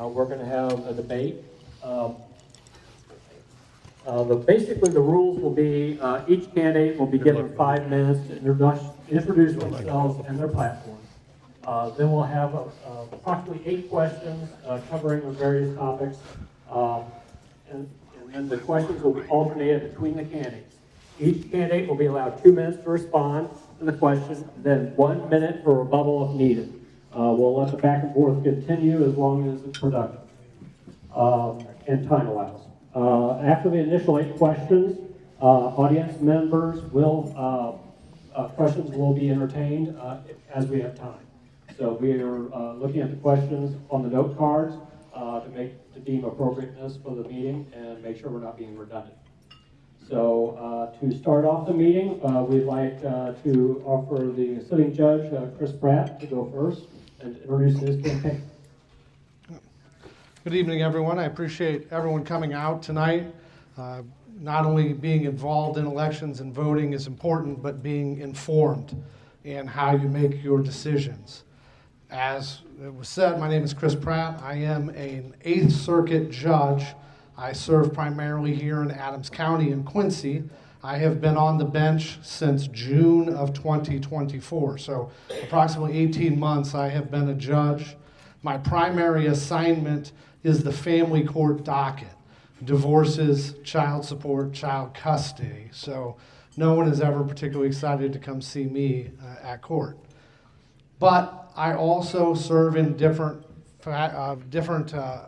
We're going to have a debate. Basically, the rules will be each candidate will be given 5 minutes to introduce themselves and their platform. Then we'll have approximately 8 questions covering various topics, and then the questions will be alternated between the candidates. Each candidate will be allowed 2 minutes to respond to the question, then 1 minute for rebuttal if needed. We'll let the back and forth continue as long as it's productive and time allows. After the initial 8 questions, audience members questions will be entertained as we have time. So we are looking at the questions on the note cards to deem appropriateness for the meeting and make sure we're not being redundant. So to start off the meeting, we'd like to offer the sitting judge, Chris Pratt, to go first and introduce his campaign. Good evening, everyone. I appreciate everyone coming out tonight. Not only being involved in elections and voting is important, but being informed in how you make your decisions. As it was said, my name is Chris Pratt. I am an Eighth Circuit judge. I serve primarily here in Adams County in Quincy. I have been on the bench since June of 2024. So approximately 18 months I have been a judge. My primary assignment is the family court docket. Divorces, child support, child custody. So no one is ever particularly excited to come see me at court. But I also serve in different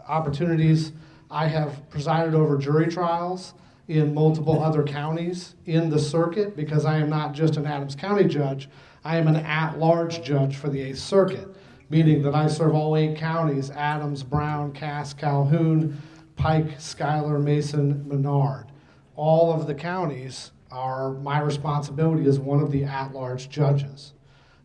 opportunities. I have presided over jury trials in multiple other counties in the circuit because I am not just an Adams County judge, I am an at-large judge for the Eighth Circuit, meaning that I serve all 8 counties: Adams, Brown, Cass, Calhoun, Pike, Schuyler, Mason, Menard. All of the counties are my responsibility as one of the at-large judges.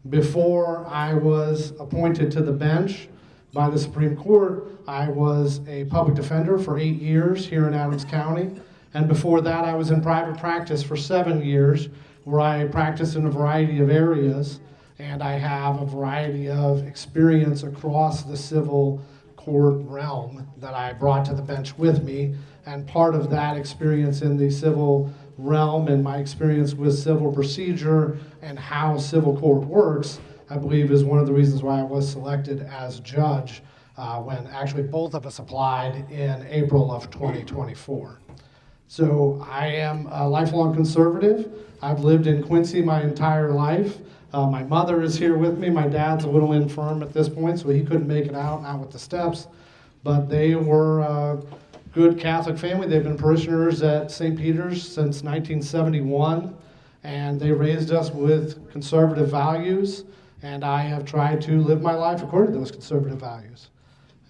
Before I was appointed to the bench by the Supreme Court, I was a public defender for 8 years here in Adams County. And before that, I was in private practice for 7 years, where I practiced in a variety of areas. And I have a variety of experience across the civil court realm that I brought to the bench with me. And part of that experience in the civil realm and my experience with civil procedure and how civil court works, I believe is one of the reasons why I was selected as judge when actually both of us applied in April of 2024. So I am a lifelong conservative. I've lived in Quincy my entire life. My mother is here with me. My dad's a little infirm at this point, so he couldn't make it out with the steps. But they were a good Catholic family. They've been parishioners at St. Peter's since 1971, and they raised us with conservative values, and I have tried to live my life according to those conservative values.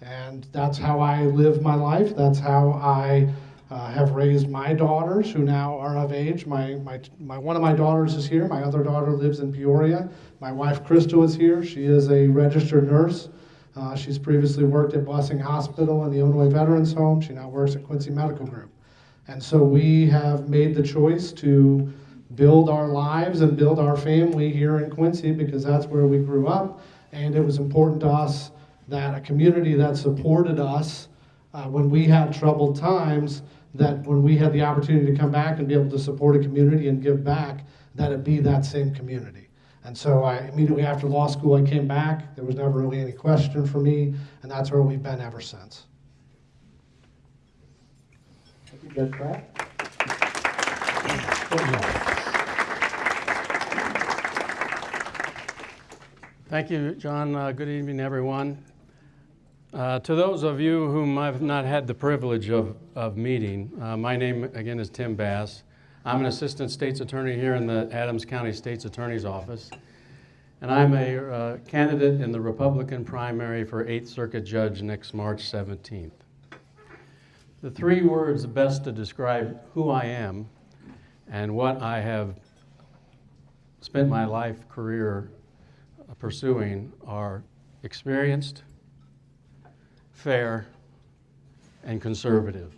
And that's how I live my life. That's how I have raised my daughters, who now are of age. One of my daughters is here. My other daughter lives in Peoria. My wife, Crystal, is here. She is a registered nurse. She's previously worked at Blessing Hospital and the Illinois Veterans Home. She now works at Quincy Medical Group. And so we have made the choice to build our lives and build our family here in Quincy because that's where we grew up. And it was important to us that a community that supported us when we had troubled times, that when we had the opportunity to come back and be able to support a community and give back, that it be that same community. And so immediately after law school, I came back. There was never really any question for me, and that's where we've been ever since. Thank you, Judge Pratt. Thank you, John. Good evening, everyone. To those of you whom I've not had the privilege of meeting, my name again is Tim Bass. I'm an assistant state's attorney here in the Adams County State's Attorney's Office, and I'm a candidate in the Republican primary for 8th Circuit Judge next March 17th. The 3 words best to describe who I am and what I have spent my life career pursuing are experienced, fair, and conservative.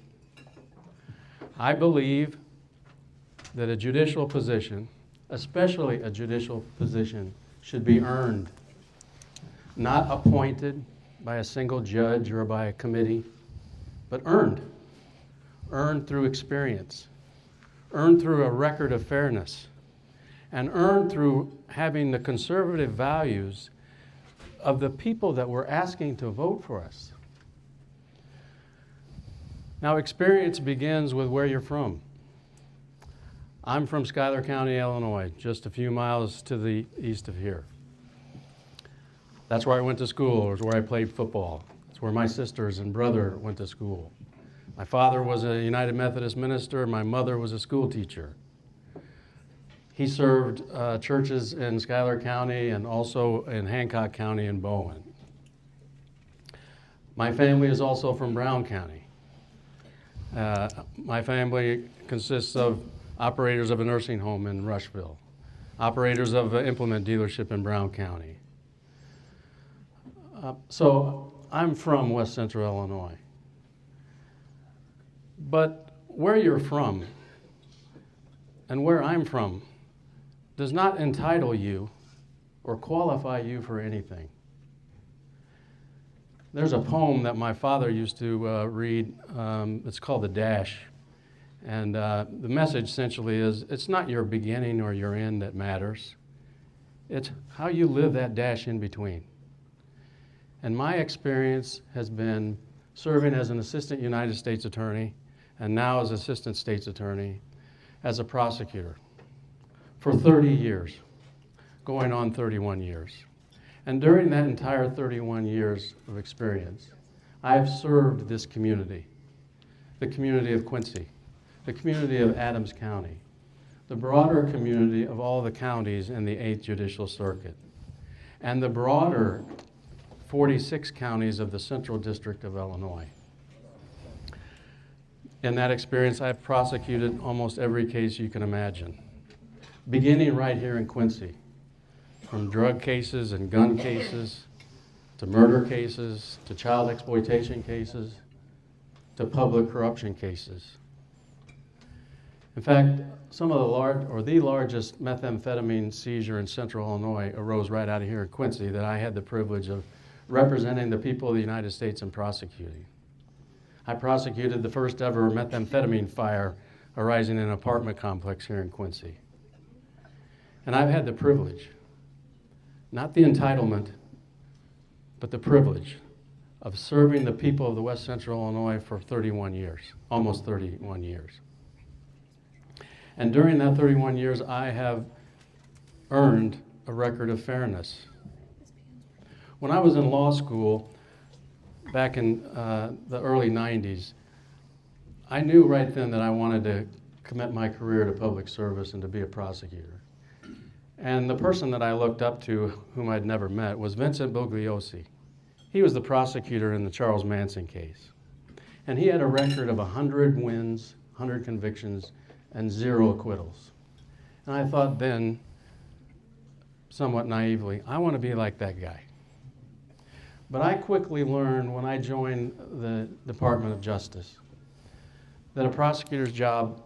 I believe that a judicial position, especially a judicial position, should be earned, not appointed, by a single judge or by a committee, but earned. Earned through experience, earned through a record of fairness, and earned through having the conservative values of the people that we're asking to vote for us. Now, experience begins with where you're from. I'm from Schuyler County, Illinois, just a few miles to the east of here. That's where I went to school. It's where I played football. It's where my sisters and brother went to school. My father was a United Methodist minister. My mother was a school teacher. He served churches in Schuyler County and also in Hancock County and Bowen. My family is also from Brown County. My family consists of operators of a nursing home in Rushville, operators of an implement dealership in Brown County. So I'm from West Central Illinois. But where you're from and where I'm from does not entitle you or qualify you for anything. There's a poem that my father used to read. It's called The Dash. And the message essentially is, it's not your beginning or your end that matters. It's how you live that dash in between. And my experience has been serving as an assistant United States attorney and now as assistant state's attorney as a prosecutor for 30 years, going on 31 years. And during that entire 31 years of experience, I have served this community, the community of Quincy, the community of Adams County, the broader community of all the counties in the Eighth Judicial Circuit, and the broader 46 counties of the Central District of Illinois. In that experience, I've prosecuted almost every case you can imagine, beginning right here in Quincy, from drug cases and gun cases, to murder cases, to child exploitation cases, to public corruption cases. In fact, some of the largest methamphetamine seizure in Central Illinois arose right out of here in Quincy that I had the privilege of representing the people of the United States and prosecuting. I prosecuted the first ever methamphetamine fire arising in an apartment complex here in Quincy. And I've had the privilege, not the entitlement, but the privilege of serving the people of the West Central Illinois for 31 years, almost 31 years. And during that 31 years, I have earned a record of fairness. When I was in law school, back in the early 90s, I knew right then that I wanted to commit my career to public service and to be a prosecutor. And the person that I looked up to, whom I'd never met, was Vincent Bugliosi. He was the prosecutor in the Charles Manson case. And he had a record of 100 wins, 100 convictions, and 0 acquittals. And I thought then, somewhat naively, I want to be like that guy. But I quickly learned when I joined the Department of Justice that a prosecutor's job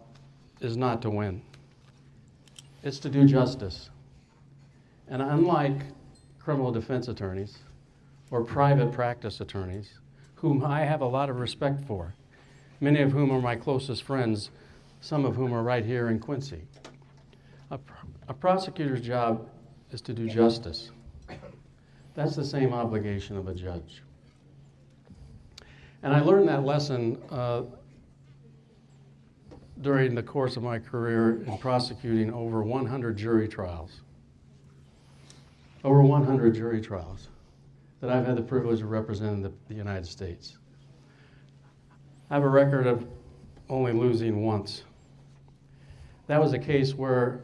is not to win. It's to do justice. And unlike criminal defense attorneys or private practice attorneys, whom I have a lot of respect for, many of whom are my closest friends, some of whom are right here in Quincy, a prosecutor's job is to do justice. That's the same obligation of a judge. And I learned that lesson during the course of my career in prosecuting over 100 jury trials. Over 100 jury trials that I've had the privilege of representing the United States. I have a record of only losing once. That was a case where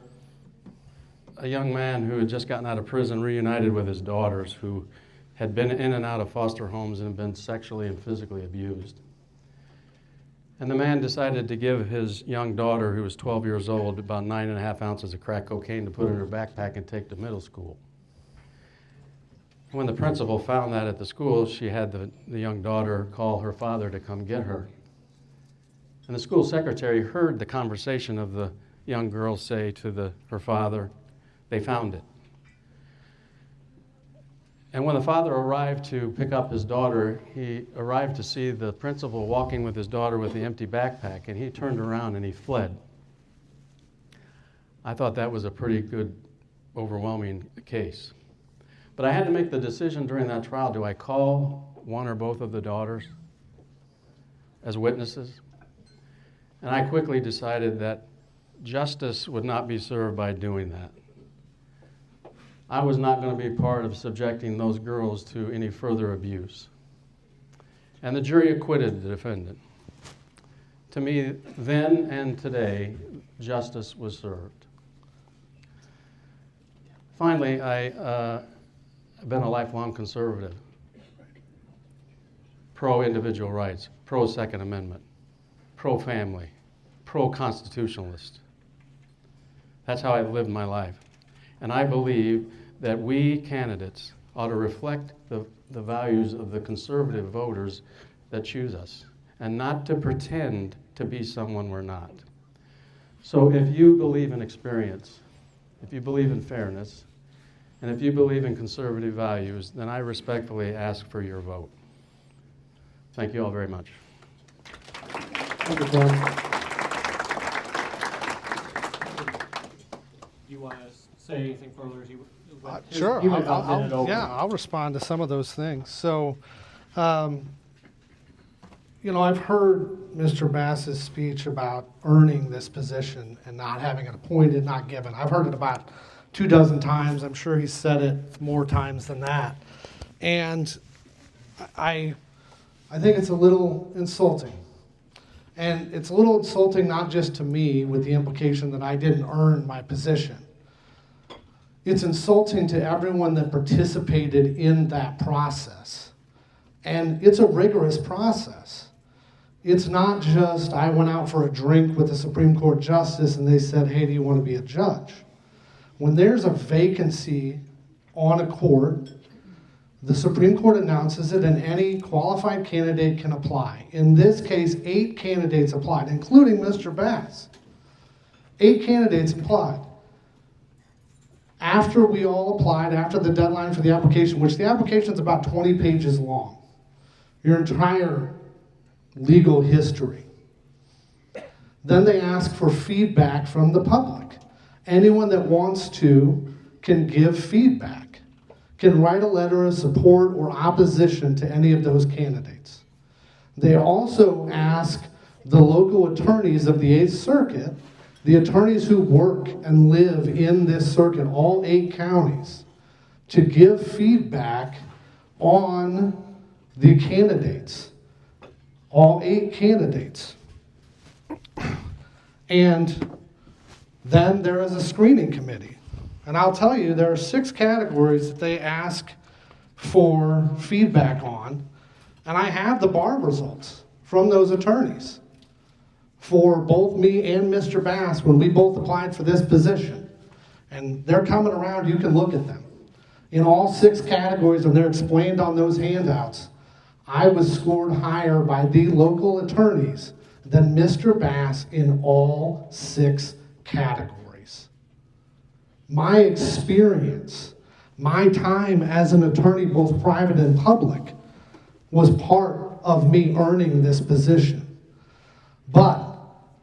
a young man who had just gotten out of prison reunited with his daughters who had been in and out of foster homes and had been sexually and physically abused. And the man decided to give his young daughter, who was 12 years old, about 9.5 ounces of crack cocaine to put in her backpack and take to middle school. When the principal found that at the school, she had the young daughter call her father to come get her. And the school secretary heard the conversation of the young girl say to her father, "They found it." And when the father arrived to pick up his daughter, he arrived to see the principal walking with his daughter with the empty backpack, and he turned around and he fled. I thought that was a pretty good, overwhelming case. But I had to make the decision during that trial, do I call one or both of the daughters as witnesses? And I quickly decided that justice would not be served by doing that. I was not going to be part of subjecting those girls to any further abuse. And the jury acquitted the defendant. To me, then and today, justice was served. Finally, I've been a lifelong conservative, pro-individual rights, pro-Second Amendment, pro-family, pro-constitutionalist. That's how I've lived my life. And I believe that we candidates ought to reflect the values of the conservative voters that choose us, and not to pretend to be someone we're not. So if you believe in experience, if you believe in fairness, and if you believe in conservative values, then I respectfully ask for your vote. Thank you all very much. Thank you, Tim. Do you want to say anything further? Sure. He went about a minute over. I'll respond to some of those things. So, I've heard Mr. Bass's speech about earning this position and not having it appointed, not given. I've heard it about 24 times. I'm sure he's said it more times than that. And I think it's a little insulting. And it's a little insulting not just to me with the implication that I didn't earn my position. It's insulting to everyone that participated in that process. And it's a rigorous process. It's not just I went out for a drink with a Supreme Court justice and they said, hey, do you want to be a judge? When there's a vacancy on a court, the Supreme Court announces it and any qualified candidate can apply. In this case, 8 candidates applied, including Mr. Bass. 8 candidates applied. After we all applied, after the deadline for the application, which the application is about 20 pages long, your entire legal history. Then they ask for feedback from the public. Anyone that wants to can give feedback, can write a letter of support or opposition to any of those candidates. They also ask the local attorneys of the Eighth Circuit, the attorneys who work and live in this circuit, all 8 counties, to give feedback on the candidates, all 8 candidates. And then there is a screening committee. And I'll tell you, there are 6 categories that they ask for feedback on, and I have the bar results from those attorneys for both me and Mr. Bass when we both applied for this position. And they're coming around, you can look at them. In all 6 categories, and they're explained on those handouts, I was scored higher by the local attorneys than Mr. Bass in all 6 categories. My experience, my time as an attorney, both private and public, was part of me earning this position. But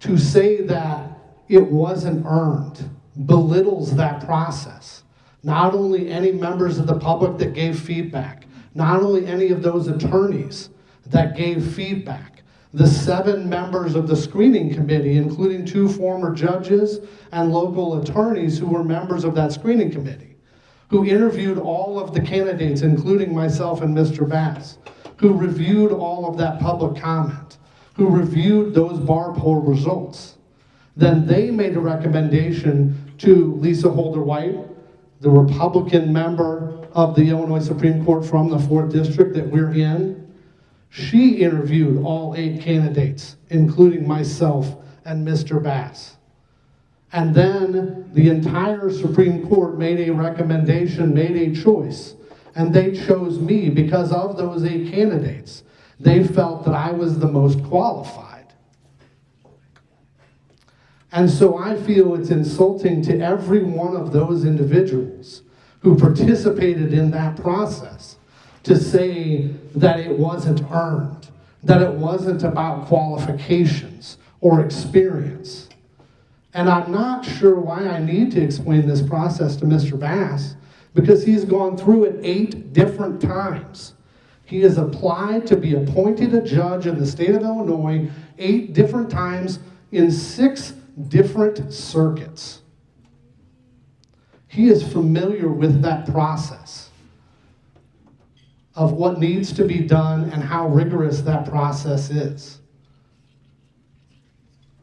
to say that it wasn't earned belittles that process. Not only any members of the public that gave feedback, not only any of those attorneys that gave feedback, the 7 members of the screening committee, including 2 former judges and local attorneys who were members of that screening committee, who interviewed all of the candidates, including myself and Mr. Bass, who reviewed all of that public comment, who reviewed those bar poll results. Then they made a recommendation to Lisa Holder-White, the Republican member of the Illinois Supreme Court from the 4th District that we're in. She interviewed all 8 candidates, including myself and Mr. Bass. And then the entire Supreme Court made a recommendation, made a choice, and they chose me because of those 8 candidates. They felt that I was the most qualified. And so I feel it's insulting to every one of those individuals who participated in that process to say that it wasn't earned, that it wasn't about qualifications or experience. And I'm not sure why I need to explain this process to Mr. Bass, because he's gone through it 8 different times. He has applied to be appointed a judge in the state of Illinois 8 different times in 6 different circuits. He is familiar with that process of what needs to be done and how rigorous that process is.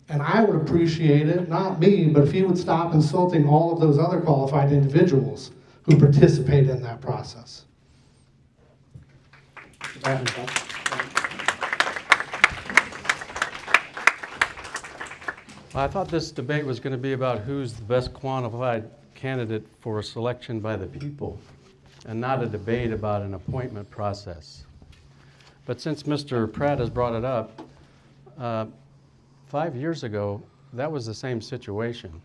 And I would appreciate it, not me, but if he would stop insulting all of those other qualified individuals who participate in that process. I thought this debate was going to be about who's the best qualified candidate for selection by the people, and not a debate about an appointment process. But since Mr. Pratt has brought it up, 5 years ago, that was the same situation.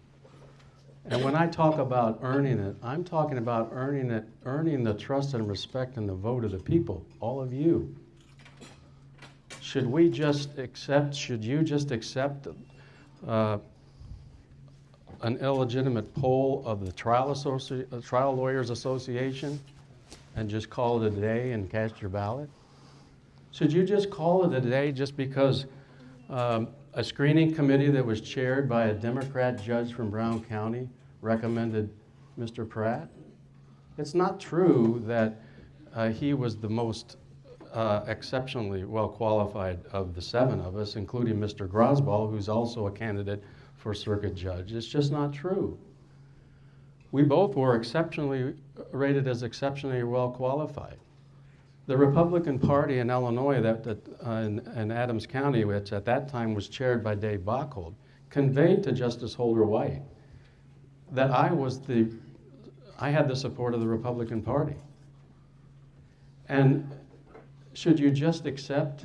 And when I talk about earning it, I'm talking about earning the trust and respect and the vote of the people, all of you. Should you just accept an illegitimate poll of the Trial Lawyers Association and just call it a day and cast your ballot? Should you just call it a day just because a screening committee that was chaired by a Democrat judge from Brown County recommended Mr. Pratt? It's not true that he was the most exceptionally well qualified of the 7 of us, including Mr. Grosball, who's also a candidate for circuit judge. It's just not true. We both were rated as exceptionally well qualified. The Republican Party in Illinois, in Adams County, which at that time was chaired by Dave Bockhold, conveyed to Justice Holder White that I had the support of the Republican Party. And should you just accept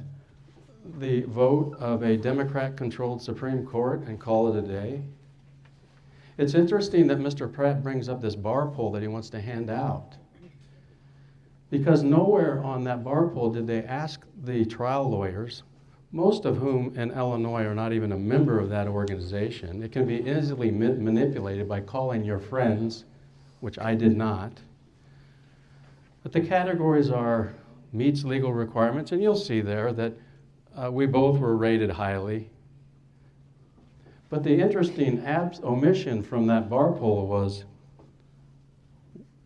the vote of a Democrat-controlled Supreme Court and call it a day? It's interesting that Mr. Pratt brings up this bar poll that he wants to hand out, because nowhere on that bar poll did they ask the trial lawyers, most of whom in Illinois are not even a member of that organization. It can be easily manipulated by calling your friends, which I did not. But the categories are meets legal requirements, and you'll see there that we both were rated highly. But the interesting omission from that bar poll was,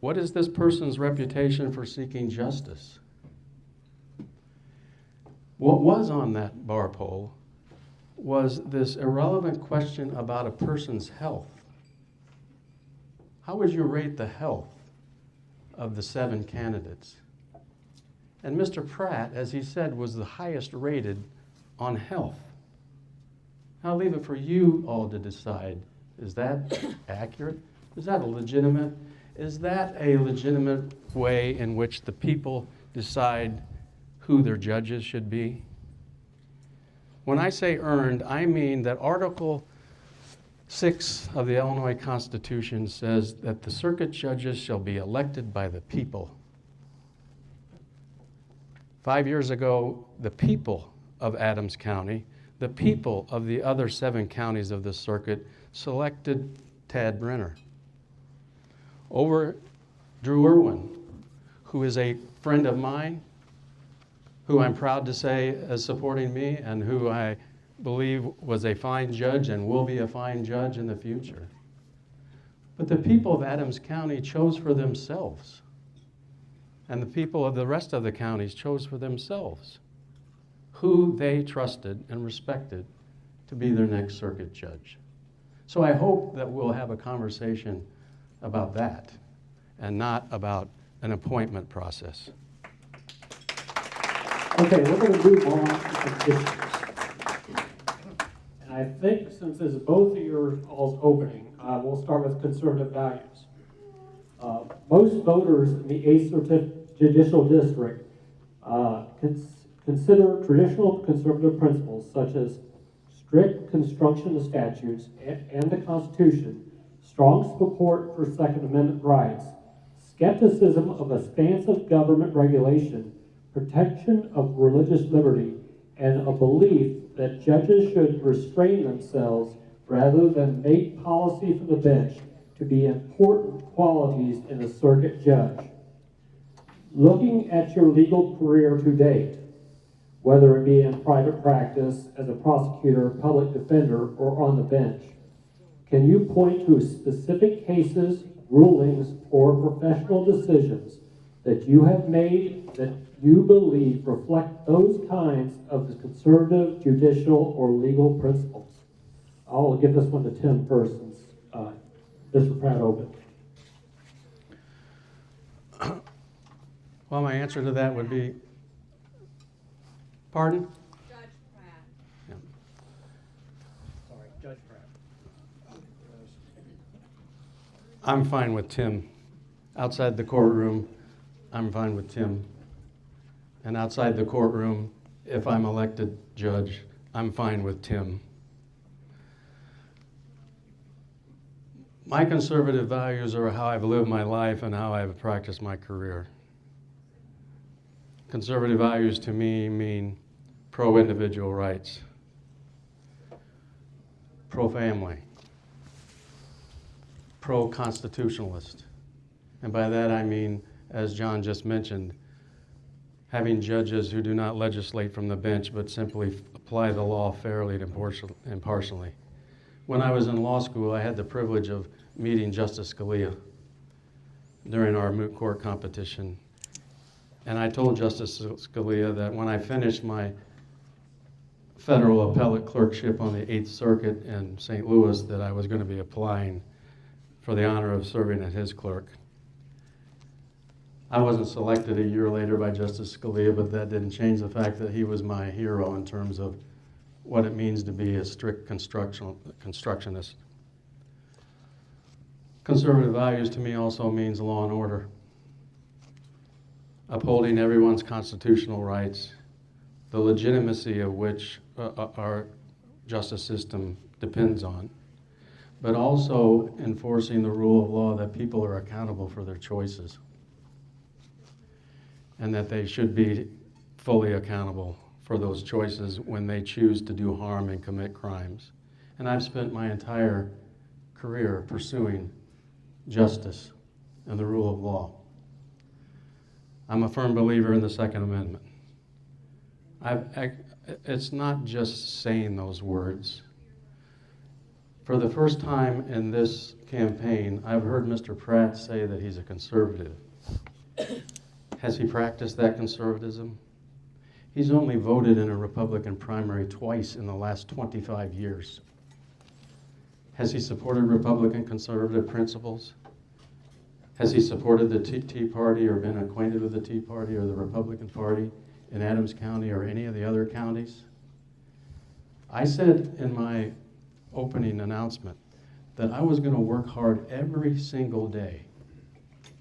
what is this person's reputation for seeking justice? What was on that bar poll was this irrelevant question about a person's health. How would you rate the health of the 7 candidates? And Mr. Pratt, as he said, was the highest rated on health. I'll leave it for you all to decide. Is that accurate? Is that legitimate? Is that a legitimate way in which the people decide who their judges should be? When I say earned, I mean that Article 6 of the Illinois Constitution says that the circuit judges shall be elected by the people. 5 years ago, the people of Adams County, the people of the other 7 counties of the circuit selected Tad Brenner over Drew Irwin, who is a friend of mine, who I'm proud to say is supporting me, and who I believe was a fine judge and will be a fine judge in the future. But the people of Adams County chose for themselves, and the people of the rest of the counties chose for themselves who they trusted and respected to be their next circuit judge. So I hope that we'll have a conversation about that and not about an appointment process. Okay, we're going to move on to some issues. And I think since this is both of your all's opening, we'll start with conservative values. Most voters in the 8th Judicial District consider traditional conservative principles such as strict construction of statutes and the Constitution, strong support for Second Amendment rights, skepticism of a stance of government regulation, protection of religious liberty, and a belief that judges should restrain themselves rather than make policy for the bench to be important qualities in a circuit judge. Looking at your legal career to date, whether it be in private practice, as a prosecutor, public defender, or on the bench, can you point to specific cases, rulings, or professional decisions that you have made that you believe reflect those kinds of the conservative, judicial, or legal principles? I'll give this one to Tim first, since Mr. Pratt opened. Well, my answer to that would be, pardon? Judge Pratt. Yeah. Sorry, Judge Pratt. I'm fine with Tim. Outside the courtroom, I'm fine with Tim. And outside the courtroom, if I'm elected judge, I'm fine with Tim. My conservative values are how I've lived my life and how I've practiced my career. Conservative values to me mean pro-individual rights, pro-family, pro-constitutionalist. And by that I mean, as John just mentioned, having judges who do not legislate from the bench but simply apply the law fairly and impartially. When I was in law school, I had the privilege of meeting Justice Scalia during our moot court competition. And I told Justice Scalia that when I finished my federal appellate clerkship on the Eighth Circuit in St. Louis that I was going to be applying for the honor of serving as his clerk. I wasn't selected a year later by Justice Scalia, but that didn't change the fact that he was my hero in terms of what it means to be a strict constructionist. Conservative values to me also means law and order, upholding everyone's constitutional rights, the legitimacy of which our justice system depends on, but also enforcing the rule of law that people are accountable for their choices and that they should be fully accountable for those choices when they choose to do harm and commit crimes. And I've spent my entire career pursuing justice and the rule of law. I'm a firm believer in the Second Amendment. It's not just saying those words. For the first time in this campaign, I've heard Mr. Pratt say that he's a conservative. Has he practiced that conservatism? He's only voted in a Republican primary twice in the last 25 years. Has he supported Republican conservative principles? Has he supported the Tea Party or been acquainted with the Tea Party or the Republican Party in Adams County or any of the other counties? I said in my opening announcement that I was going to work hard every single day.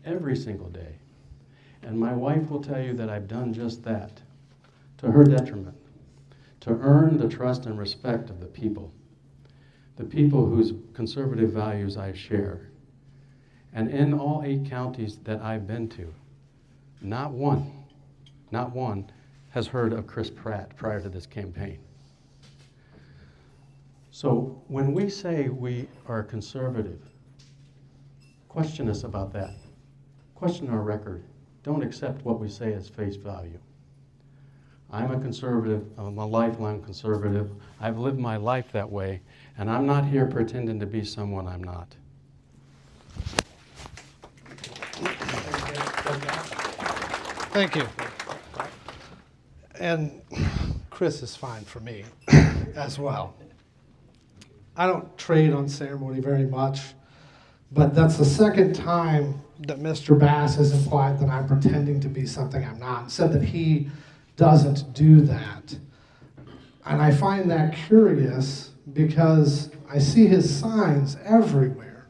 And my wife will tell you that I've done just that, to her detriment, to earn the trust and respect of the people whose conservative values I share. And in all 8 counties that I've been to, not one has heard of Chris Pratt prior to this campaign. So when we say we are conservative, question us about that. Question our record. Don't accept what we say as face value. I'm a conservative. I'm a lifelong conservative. I've lived my life that way, and I'm not here pretending to be someone I'm not. Thank you. And Chris is fine for me as well. I don't trade on ceremony very much, but that's the second time that Mr. Bass has implied that I'm pretending to be something I'm not, said that he doesn't do that. And I find that curious because I see his signs everywhere.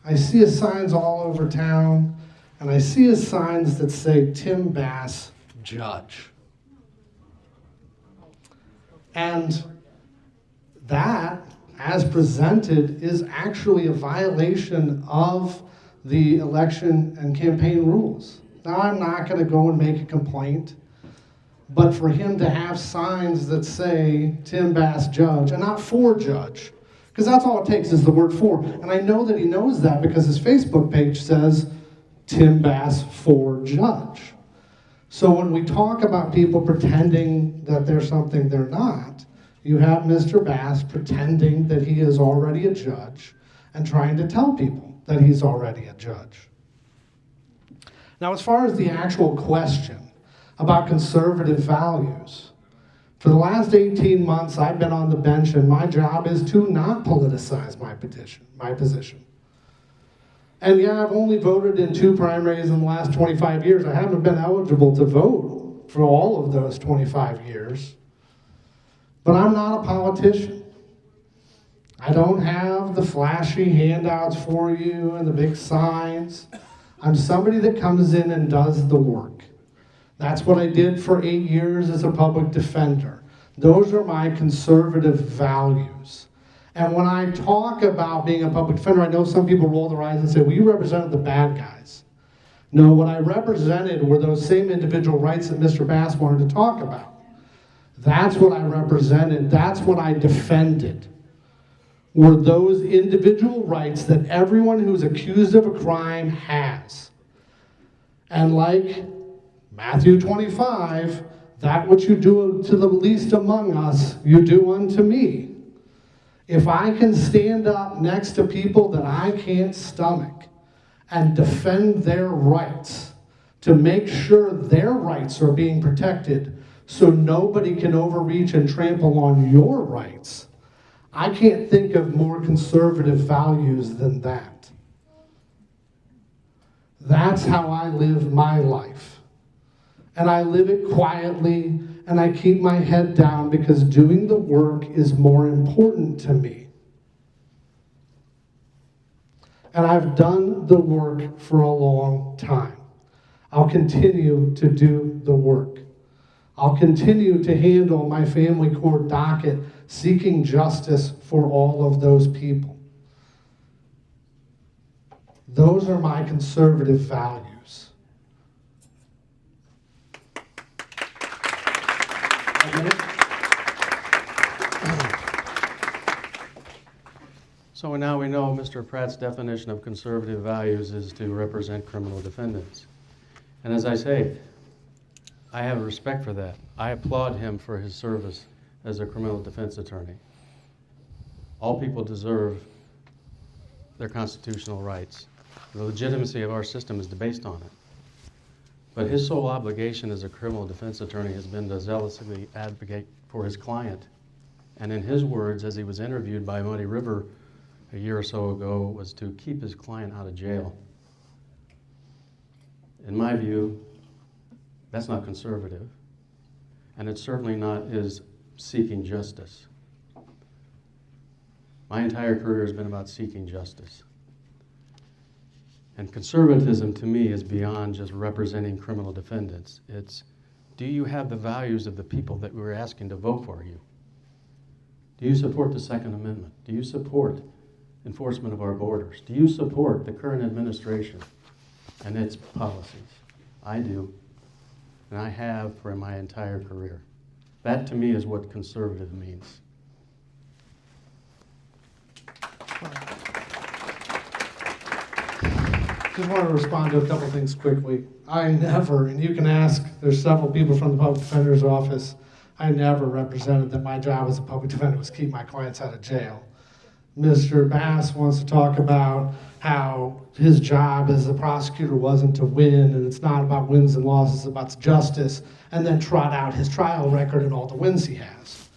I see his signs all over town, and I see his signs that say Tim Bass, Judge. And that, as presented, is actually a violation of the election and campaign rules. Now, I'm not going to go and make a complaint, but for him to have signs that say Tim Bass Judge and not for Judge, because that's all it takes is the word for. And I know that he knows that because his Facebook page says Tim Bass for Judge. So when we talk about people pretending that they're something they're not, you have Mr. Bass pretending that he is already a judge and trying to tell people that he's already a judge. Now, as far as the actual question about conservative values, for the last 18 months I've been on the bench, and my job is to not politicize my position. And yeah, I've only voted in 2 primaries in the last 25 years. I haven't been eligible to vote for all of those 25 years. But I'm not a politician. I don't have the flashy handouts for you and the big signs. I'm somebody that comes in and does the work. That's what I did for 8 years as a public defender. Those are my conservative values. And when I talk about being a public defender, I know some people roll their eyes and say, well, you represented the bad guys. No, what I represented were those same individual rights that Mr. Bass wanted to talk about. That's what I represented. That's what I defended, were those individual rights that everyone who's accused of a crime has. And like Matthew 25, that which you do to the least among us, you do unto me. If I can stand up next to people that I can't stomach and defend their rights to make sure their rights are being protected so nobody can overreach and trample on your rights, I can't think of more conservative values than that. That's how I live my life. And I live it quietly, and I keep my head down because doing the work is more important to me. And I've done the work for a long time. I'll continue to do the work. I'll continue to handle my family court docket, seeking justice for all of those people. Those are my conservative values. So now we know Mr. Pratt's definition of conservative values is to represent criminal defendants. And as I say, I have respect for that. I applaud him for his service as a criminal defense attorney. All people deserve their constitutional rights. The legitimacy of our system is based on it. But his sole obligation as a criminal defense attorney has been to zealously advocate for his client. And in his words, as he was interviewed by Muddy River a year or so ago, was to keep his client out of jail. In my view, that's not conservative, and it certainly not is seeking justice. My entire career has been about seeking justice. And conservatism to me is beyond just representing criminal defendants. It's, do you have the values of the people that we were asking to vote for you? Do you support the Second Amendment? Do you support enforcement of our borders? Do you support the current administration and its policies? I do. And I have for my entire career. That to me is what conservative means. Just want to respond to a couple things quickly. I never, and you can ask, there's several people from the public defender's office, I never represented that my job as a public defender was keep my clients out of jail. Mr. Bass wants to talk about how his job as a prosecutor wasn't to win, and it's not about wins and losses, it's about justice, and then trot out his trial record and all the wins he has.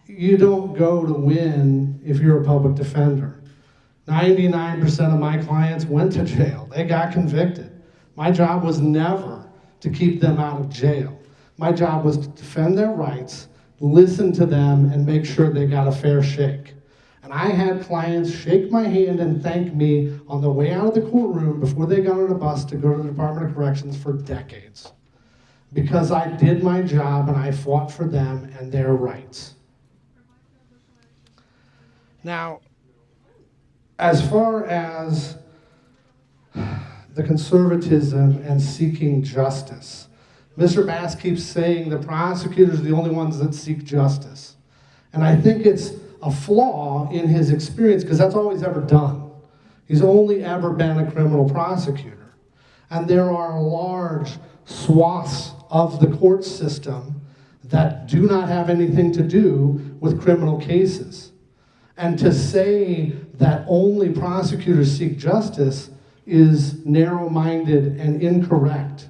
You don't go to win if you're a public defender. 99% of my clients went to jail. They got convicted. My job was never to keep them out of jail. My job was to defend their rights, listen to them, and make sure they got a fair shake. And I had clients shake my hand and thank me on the way out of the courtroom before they got on a bus to go to the Department of Corrections for decades. Because I did my job and I fought for them and their rights. Now, as far as the conservatism and seeking justice. Mr. Bass keeps saying the prosecutors are the only ones that seek justice. And I think it's a flaw in his experience because that's all he's ever done. He's only ever been a criminal prosecutor. And there are large swaths of the court system that do not have anything to do with criminal cases. And to say that only prosecutors seek justice is narrow-minded and incorrect.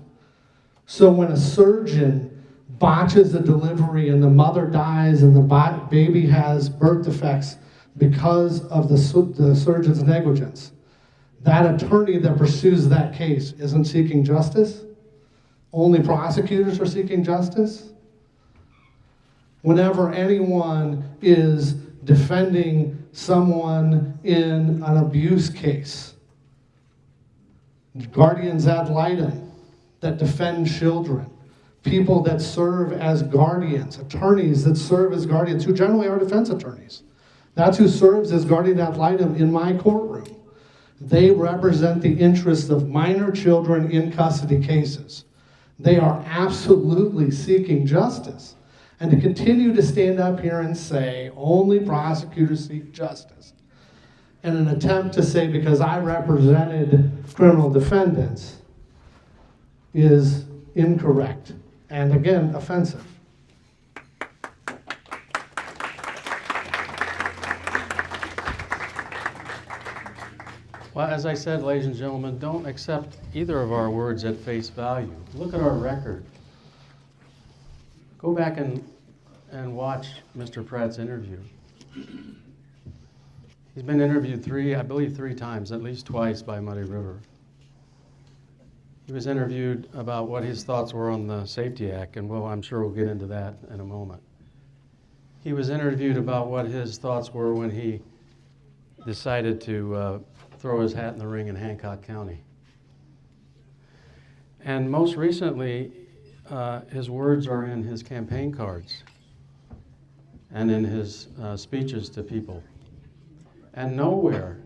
So when a surgeon botches a delivery and the mother dies and the baby has birth defects because of the surgeon's negligence, that attorney that pursues that case isn't seeking justice? Only prosecutors are seeking justice? Whenever anyone is defending someone in an abuse case, guardians ad litem that defend children, people that serve as guardians, attorneys that serve as guardians, who generally are defense attorneys. That's who serves as guardian ad litem in my courtroom. They represent the interests of minor children in custody cases. They are absolutely seeking justice. And to continue to stand up here and say, only prosecutors seek justice, in an attempt to say, because I represented criminal defendants, is incorrect. And again, offensive. Well, as I said, ladies and gentlemen, don't accept either of our words at face value. Look at our record. Go back and watch Mr. Pratt's interview. He's been interviewed three times, at least twice by Muddy River. He was interviewed about what his thoughts were on the Safety Act, and well, I'm sure we'll get into that in a moment. He was interviewed about what his thoughts were when he decided to throw his hat in the ring in Hancock County. And most recently, his words are in his campaign cards and in his speeches to people. And nowhere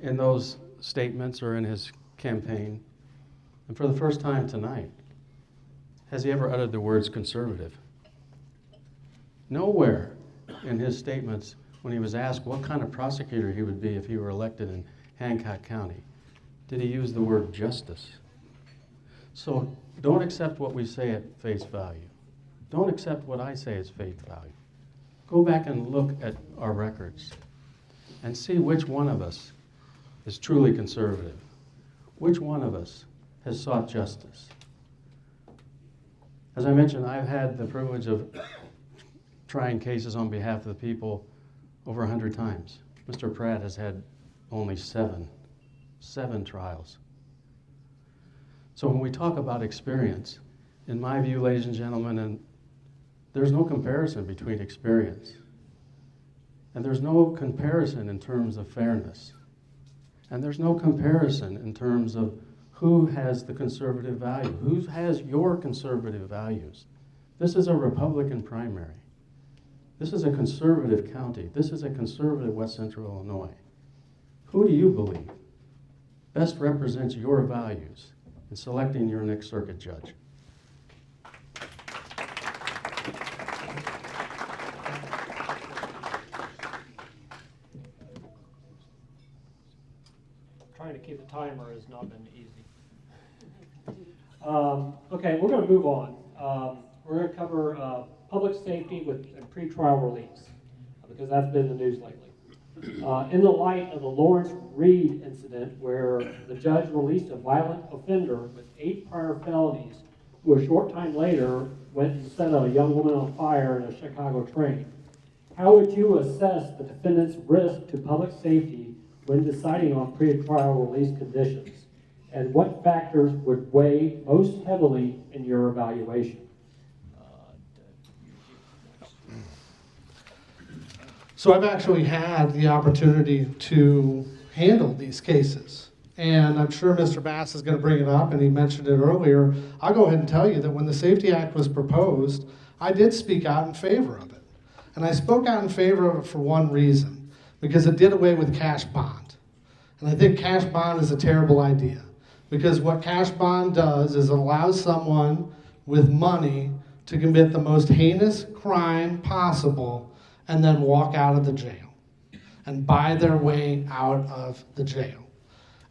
in those statements or in his campaign, and for the first time tonight, has he ever uttered the words conservative. Nowhere in his statements, when he was asked what kind of prosecutor he would be if he were elected in Hancock County, did he use the word justice. So don't accept what we say at face value. Don't accept what I say as face value. Go back and look at our records and see which one of us is truly conservative. Which one of us has sought justice? As I mentioned, I've had the privilege of trying cases on behalf of the people over 100 times. Mr. Pratt has had only seven trials. So when we talk about experience, in my view, ladies and gentlemen, and there's no comparison between experience, and there's no comparison in terms of fairness, and there's no comparison in terms of who has the conservative value, who has your conservative values. This is a Republican primary. This is a conservative county. This is a conservative West Central Illinois. Who do you believe best represents your values in selecting your next circuit judge? Trying to keep the timer has not been easy. Okay, we're going to move on. We're going to cover public safety and pretrial release, because that's been in the news lately. In the light of the Lawrence Reed incident, where the judge released a violent offender with 8 prior felonies, who a short time later went and set a young woman on fire in a Chicago train, how would you assess the defendant's risk to public safety when deciding on pretrial release conditions? And what factors would weigh most heavily in your evaluation? So I've actually had the opportunity to handle these cases. And I'm sure Mr. Bass is going to bring it up, and he mentioned it earlier. I'll go ahead and tell you that when the Safety Act was proposed, I did speak out in favor of it. And I spoke out in favor of it for one reason, because it did away with cash bond. And I think cash bond is a terrible idea, because what cash bond does is it allows someone with money to commit the most heinous crime possible and then walk out of the jail and buy their way out of the jail.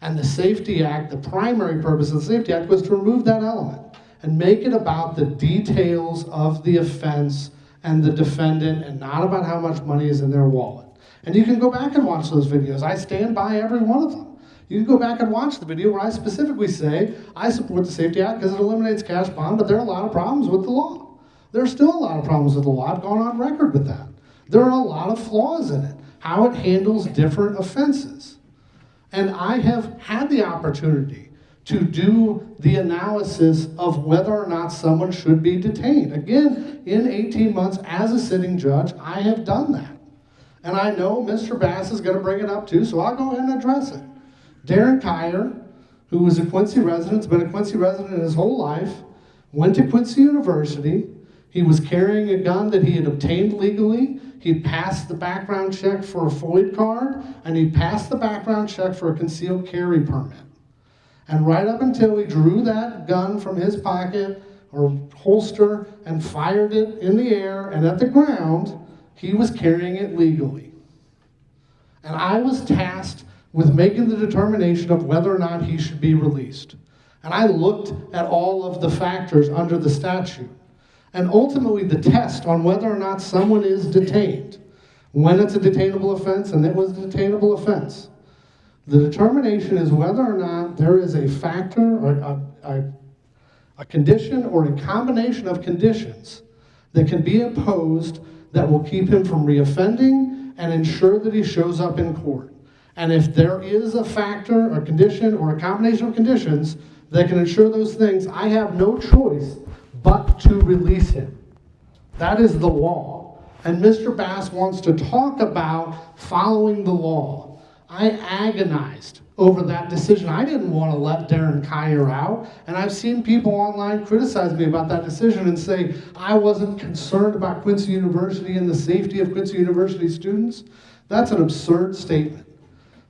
And the Safety Act, the primary purpose of the Safety Act was to remove that element and make it about the details of the offense and the defendant and not about how much money is in their wallet. And you can go back and watch those videos. I stand by every one of them. You can go back and watch the video where I specifically say I support the Safety Act because it eliminates cash bond, but there are a lot of problems with the law. There are still a lot of problems with the law. I've gone on record with that. There are a lot of flaws in it, how it handles different offenses. And I have had the opportunity to do the analysis of whether or not someone should be detained. Again, in 18 months as a sitting judge, I have done that. And I know Mr. Bass is going to bring it up too, so I'll go ahead and address it. Darren Kyer, who was a Quincy resident, has been a Quincy resident his whole life, went to Quincy University. He was carrying a gun that he had obtained legally. He'd passed the background check for a FOID card, and he'd passed the background check for a concealed carry permit. And right up until he drew that gun from his pocket or holster and fired it in the air and at the ground, he was carrying it legally. And I was tasked with making the determination of whether or not he should be released. And I looked at all of the factors under the statute. And ultimately, the test on whether or not someone is detained, when it's a detainable offense, and it was a detainable offense, the determination is whether or not there is a factor or a condition or a combination of conditions that can be imposed that will keep him from reoffending and ensure that he shows up in court. And if there is a factor, a condition, or a combination of conditions that can ensure those things, I have no choice but to release him. That is the law. And Mr. Bass wants to talk about following the law. I agonized over that decision. I didn't want to let Darren Kyer out, and I've seen people online criticize me about that decision and say I wasn't concerned about Quincy University and the safety of Quincy University students. That's an absurd statement.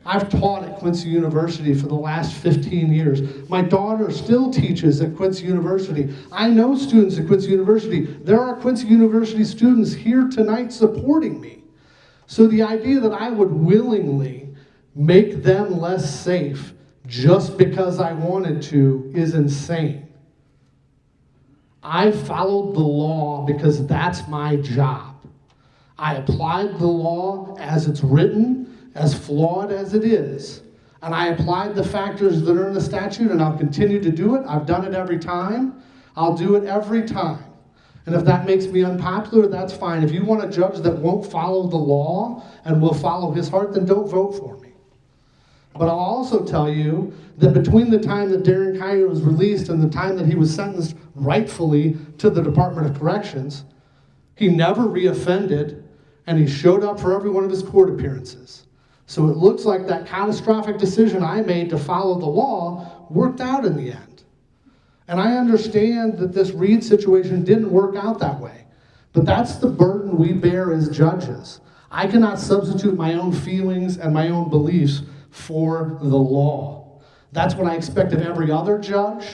I've taught at Quincy University for the last 15 years. My daughter still teaches at Quincy University. I know students at Quincy University. There are Quincy University students here tonight supporting me. So the idea that I would willingly make them less safe just because I wanted to is insane. I followed the law because that's my job. I applied the law as it's written, as flawed as it is, and I applied the factors that are in the statute, and I'll continue to do it. I've done it every time. I'll do it every time. And if that makes me unpopular, that's fine. If you want a judge that won't follow the law and will follow his heart, then don't vote for me. But I'll also tell you that between the time that Darren Kyer was released and the time that he was sentenced rightfully to the Department of Corrections, he never reoffended, and he showed up for every one of his court appearances. So it looks like that catastrophic decision I made to follow the law worked out in the end. And I understand that this Reed situation didn't work out that way. But that's the burden we bear as judges. I cannot substitute my own feelings and my own beliefs for the law. That's what I expect of every other judge.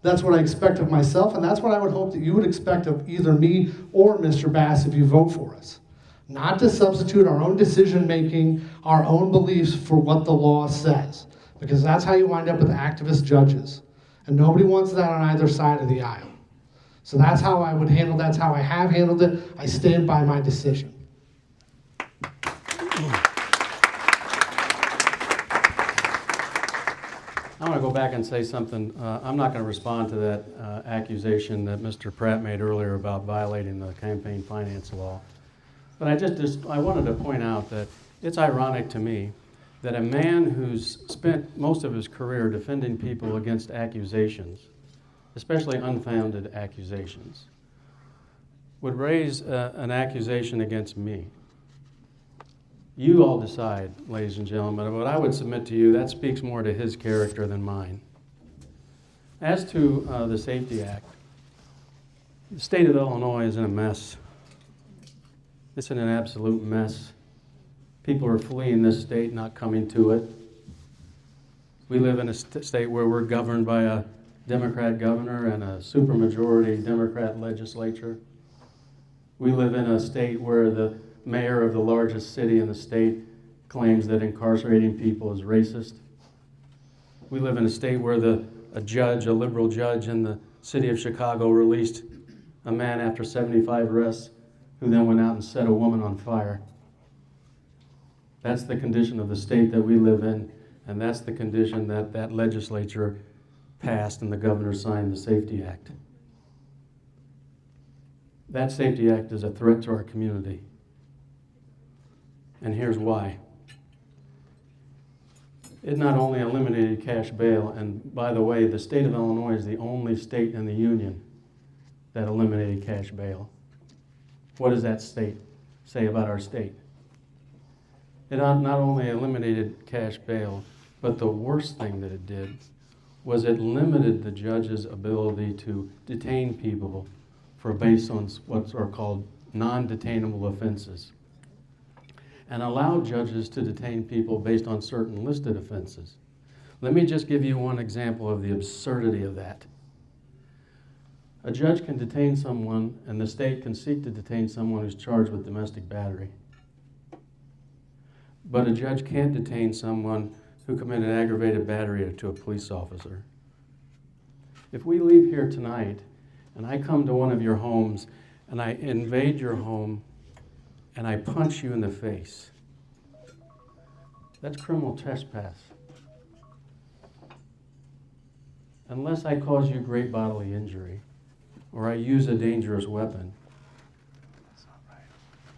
That's what I expect of myself. And that's what I would hope that you would expect of either me or Mr. Bass if you vote for us. Not to substitute our own decision-making, our own beliefs for what the law says. Because that's how you wind up with activist judges. And nobody wants that on either side of the aisle. So that's how I would handle it. That's how I have handled it. I stand by my decision. I want to go back and say something. I'm not going to respond to that accusation that Mr. Pratt made earlier about violating the campaign finance law. But I wanted to point out that it's ironic to me that a man who's spent most of his career defending people against accusations, especially unfounded accusations, would raise an accusation against me. You all decide, ladies and gentlemen, but I would submit to you that speaks more to his character than mine. As to the Safety Act, the state of Illinois is in a mess. It's in an absolute mess. People are fleeing this state, not coming to it. We live in a state where we're governed by a Democrat governor and a supermajority Democrat legislature. We live in a state where the mayor of the largest city in the state claims that incarcerating people is racist. We live in a state where a liberal judge in the city of Chicago released a man after 75 arrests who then went out and set a woman on fire. That's the condition of the state that we live in, and that's the condition that that legislature passed and the governor signed the Safety Act. That Safety Act is a threat to our community. And here's why. It not only eliminated cash bail, and by the way, the state of Illinois is the only state in the union that eliminated cash bail. What does that state say about our state? It not only eliminated cash bail, but the worst thing that it did was it limited the judge's ability to detain people based on what are called non-detainable offenses, and allowed judges to detain people based on certain listed offenses. Let me just give you one example of the absurdity of that. A judge can detain someone, and the state can seek to detain someone who's charged with domestic battery. But a judge can't detain someone who committed aggravated battery to a police officer. If we leave here tonight, and I come to one of your homes, and I invade your home, and I punch you in the face, that's criminal trespass. Unless I cause you great bodily injury, or I use a dangerous weapon,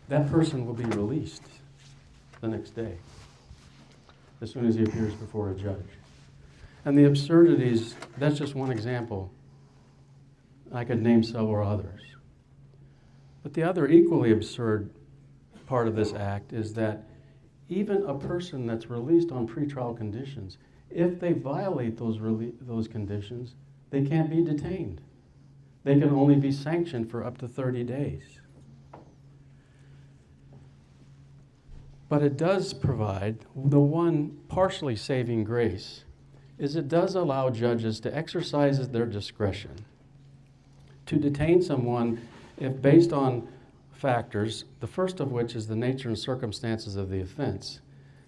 that person will be released the next day, as soon as he appears before a judge. And the absurdities, that's just one example. I could name several others. But the other equally absurd part of this act is that even a person that's released on pretrial conditions, if they violate those conditions, they can't be detained. They can only be sanctioned for up to 30 days. But it does provide, the one partially saving grace, is it does allow judges to exercise their discretion to detain someone if based on factors, the first of which is the nature and circumstances of the offense,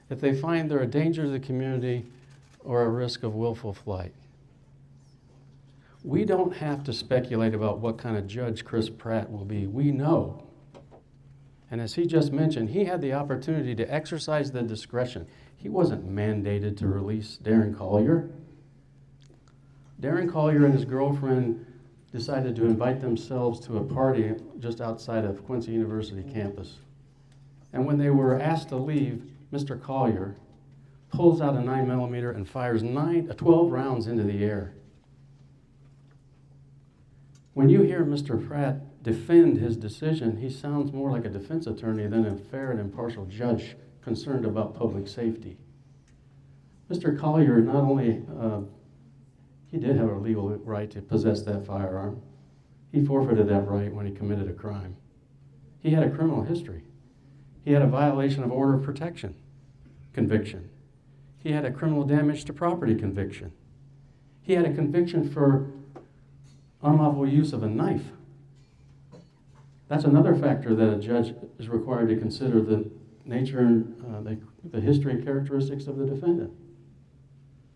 if they find they're a danger to the community or a risk of willful flight. We don't have to speculate about what kind of judge Chris Pratt will be. We know. And as he just mentioned, he had the opportunity to exercise the discretion. He wasn't mandated to release Darren Collier. Darren Collier and his girlfriend decided to invite themselves to a party just outside of Quincy University campus. And when they were asked to leave, Mr. Collier pulls out a 9mm and fires 12 rounds into the air. When you hear Mr. Pratt defend his decision, he sounds more like a defense attorney than a fair and impartial judge concerned about public safety. Mr. Collier not only, he did have a legal right to possess that firearm. He forfeited that right when he committed a crime. He had a criminal history. He had a violation of order of protection conviction. He had a criminal damage to property conviction. He had a conviction for unlawful use of a knife. That's another factor that a judge is required to consider, the nature and the history and characteristics of the defendant.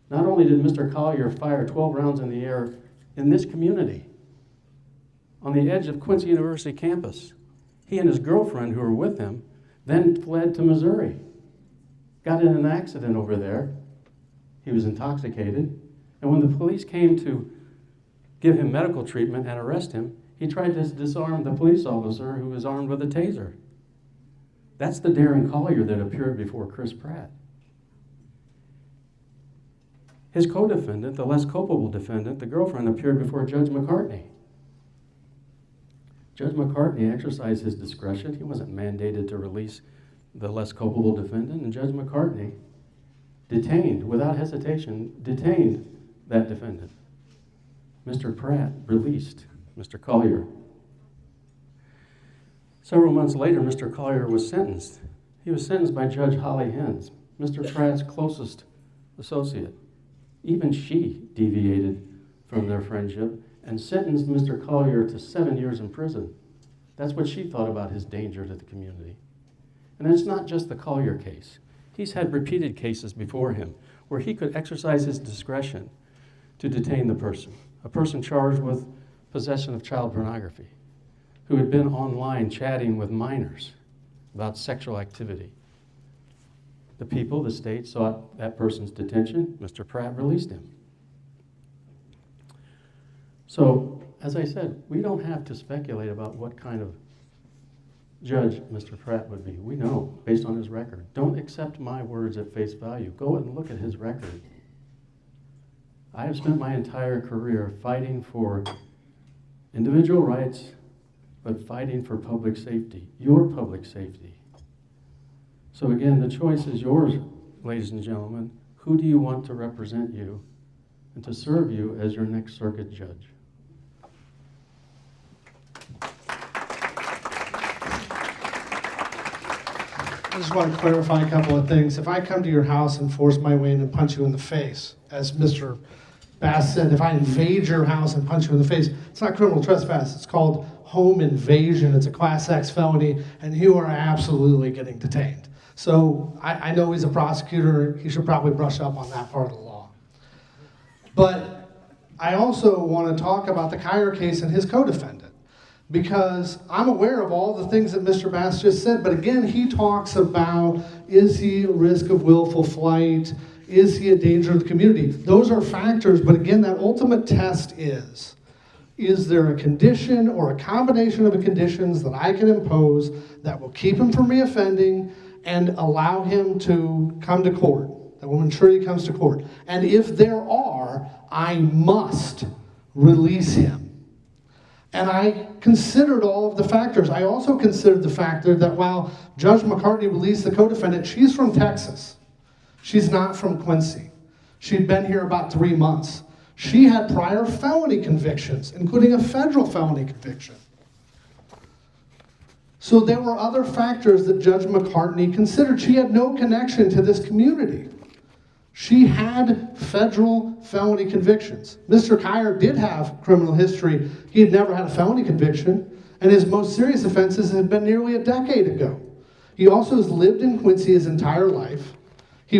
Not only did Mr. Collier fire 12 rounds in the air in this community, on the edge of Quincy University campus, he and his girlfriend who were with him then fled to Missouri, got in an accident over there. He was intoxicated, and when the police came to give him medical treatment and arrest him, he tried to disarm the police officer who was armed with a taser. That's the Darren Collier that appeared before Chris Pratt. His co-defendant, the less culpable defendant, the girlfriend, appeared before Judge McCartney. Judge McCartney exercised his discretion. He wasn't mandated to release the less culpable defendant, and Judge McCartney without hesitation, detained that defendant. Mr. Pratt released Mr. Collier. Several months later, Mr. Collier was sentenced. He was sentenced by Judge Holly Hens, Mr. Pratt's closest associate. Even she deviated from their friendship and sentenced Mr. Collier to 7 years in prison. That's what she thought about his danger to the community. And it's not just the Collier case. He's had repeated cases before him where he could exercise his discretion to detain the person, a person charged with possession of child pornography, who had been online chatting with minors about sexual activity. The people, the state, sought that person's detention. Mr. Pratt released him. So, as I said, we don't have to speculate about what kind of judge Mr. Pratt would be. We know, based on his record. Don't accept my words at face value. Go and look at his record. I have spent my entire career fighting for individual rights, but fighting for public safety, your public safety. So again, the choice is yours, ladies and gentlemen. Who do you want to represent you and to serve you as your next circuit judge? I just want to clarify a couple of things. If I come to your house and force my way in and punch you in the face, as Mr. Bass said, if I invade your house and punch you in the face, it's not criminal trespass. It's called home invasion. It's a Class X felony, and you are absolutely getting detained. So I know he's a prosecutor. He should probably brush up on that part of the law. But I also want to talk about the Kyer case and his co-defendant, because I'm aware of all the things that Mr. Bass just said, but again, he talks about, is he a risk of willful flight? Is he a danger to the community? Those are factors, but again, that ultimate test is there a condition or a combination of conditions that I can impose that will keep him from reoffending and allow him to come to court, that will ensure he comes to court? And if there are, I must release him. And I considered all of the factors. I also considered the factor that while Judge McCartney released the co-defendant, she's from Texas. She's not from Quincy. She'd been here about 3 months. She had prior felony convictions, including a federal felony conviction. So there were other factors that Judge McCartney considered. She had no connection to this community. She had federal felony convictions. Mr. Kyer did have criminal history. He had never had a felony conviction, and his most serious offenses had been nearly a decade ago. He also has lived in Quincy his entire life. He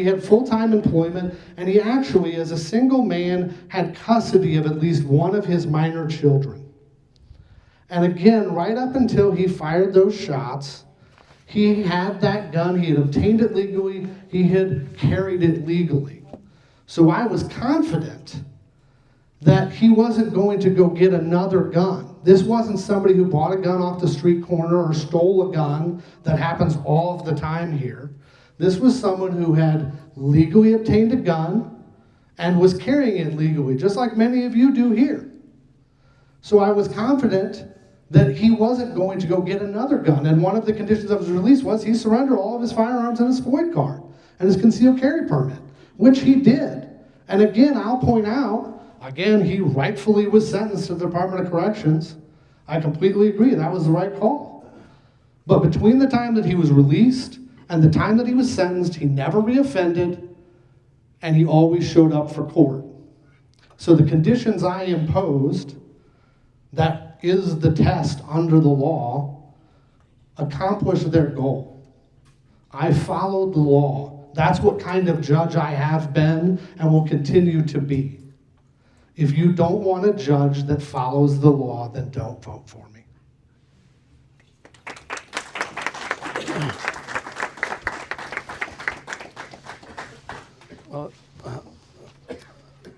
had full-time employment, and he actually, as a single man, had custody of at least one of his minor children. And again, right up until he fired those shots, he had that gun, he had obtained it legally, he had carried it legally. So I was confident that he wasn't going to go get another gun. This wasn't somebody who bought a gun off the street corner or stole a gun. That happens all of the time here. This was someone who had legally obtained a gun and was carrying it legally, just like many of you do here. So I was confident that he wasn't going to go get another gun. And one of the conditions of his release was he surrendered all of his firearms and his FOID card and his concealed carry permit, which he did. And again, I'll point out, he rightfully was sentenced to the Department of Corrections. I completely agree, that was the right call. But between the time that he was released and the time that he was sentenced, he never reoffended, and he always showed up for court. So the conditions I imposed, that is the test under the law, accomplished their goal. I followed the law. That's what kind of judge I have been and will continue to be. If you don't want a judge that follows the law, then don't vote for me. Well,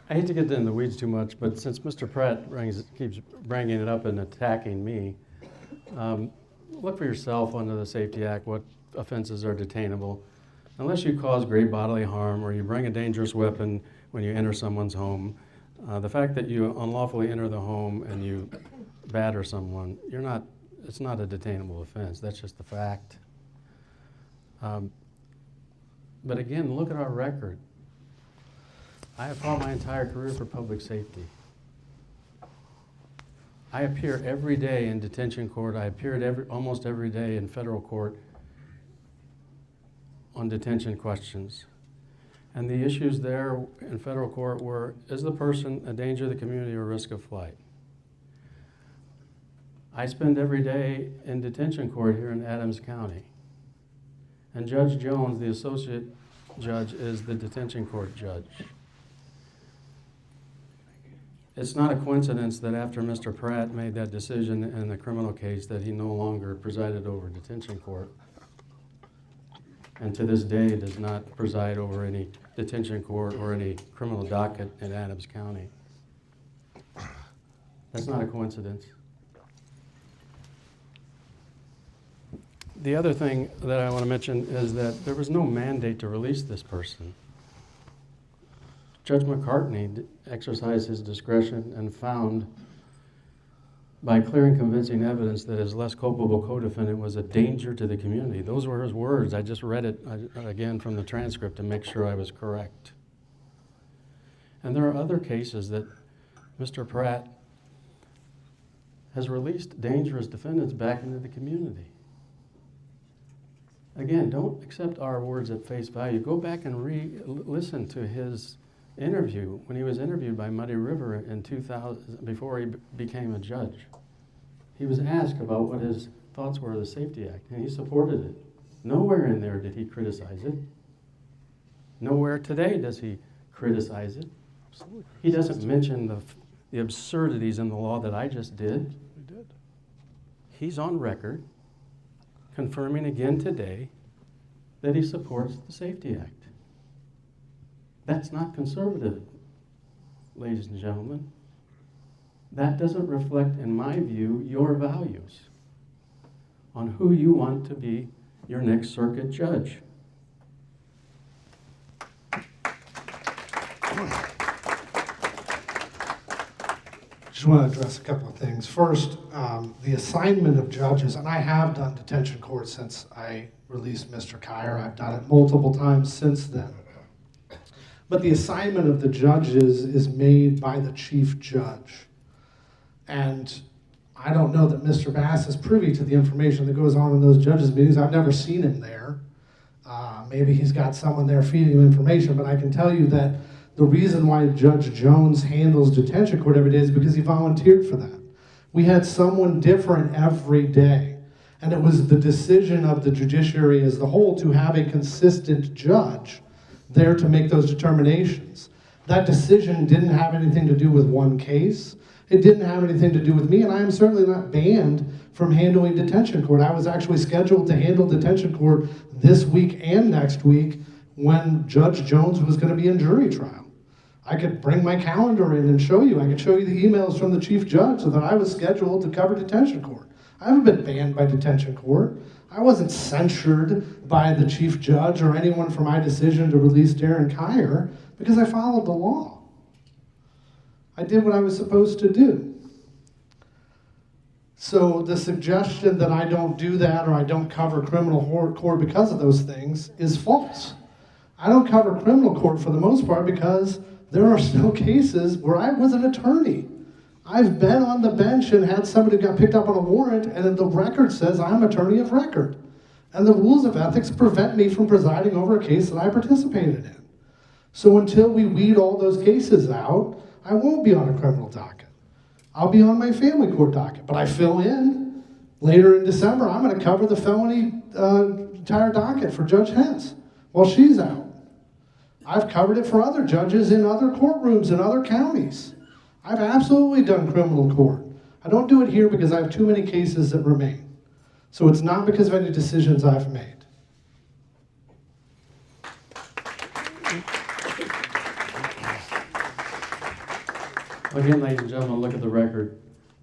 I hate to get in the weeds too much, but since Mr. Pratt keeps bringing it up and attacking me, look for yourself under the Safety Act what offenses are detainable. Unless you cause great bodily harm or you bring a dangerous weapon when you enter someone's home, the fact that you unlawfully enter the home and you batter someone, it's not a detainable offense. That's just the fact. But again, look at our record. I have fought my entire career for public safety. I appear every day in detention court. I appeared almost every day in federal court on detention questions. And the issues there in federal court were, is the person a danger to the community or risk of flight? I spend every day in detention court here in Adams County. And Judge Jones, the associate judge, is the detention court judge. It's not a coincidence that after Mr. Pratt made that decision in the criminal case that he no longer presided over detention court, and to this day does not preside over any detention court or any criminal docket in Adams County. That's not a coincidence. The other thing that I want to mention is that there was no mandate to release this person. Judge McCartney exercised his discretion and found, by clear and convincing evidence, that his less culpable co-defendant was a danger to the community. Those were his words. I just read it again from the transcript to make sure I was correct. And there are other cases that Mr. Pratt has released dangerous defendants back into the community. Again, don't accept our words at face value. Go back and listen to his interview when he was interviewed by Muddy River in 2000, before he became a judge. He was asked about what his thoughts were of the Safety Act, and he supported it. Nowhere in there did he criticize it. Nowhere today does he criticize it. He doesn't mention the absurdities in the law that I just did. He's on record confirming again today that he supports the Safety Act. That's not conservative, ladies and gentlemen. That doesn't reflect, in my view, your values on who you want to be your next circuit judge. Just want to address a couple of things. First, the assignment of judges, and I have done detention court since I released Mr. Kyer. I've done it multiple times since then. But the assignment of the judges is made by the chief judge. And I don't know that Mr. Bass is privy to the information that goes on in those judges' meetings. I've never seen him there. Maybe he's got someone there feeding him information, but I can tell you that the reason why Judge Jones handles detention court every day is because he volunteered for that. We had someone different every day. And it was the decision of the judiciary as the whole to have a consistent judge there to make those determinations. That decision didn't have anything to do with one case. It didn't have anything to do with me, and I am certainly not banned from handling detention court. I was actually scheduled to handle detention court this week and next week when Judge Jones was going to be in jury trial. I could bring my calendar in and show you. I could show you the emails from the chief judge so that I was scheduled to cover detention court. I haven't been banned by detention court. I wasn't censured by the chief judge or anyone for my decision to release Darren Kyer because I followed the law. I did what I was supposed to do. So the suggestion that I don't do that or I don't cover criminal court because of those things is false. I don't cover criminal court for the most part because there are still cases where I was an attorney. I've been on the bench and had somebody who got picked up on a warrant, and the record says I'm attorney of record. And the rules of ethics prevent me from presiding over a case that I participated in. So until we weed all those cases out, I won't be on a criminal docket. I'll be on my family court docket, but I fill in. Later in December, I'm going to cover the felony entire docket for Judge Hens while she's out. I've covered it for other judges in other courtrooms in other counties. I've absolutely done criminal court. I don't do it here because I have too many cases that remain. So it's not because of any decisions I've made. Again, ladies and gentlemen, look at the record.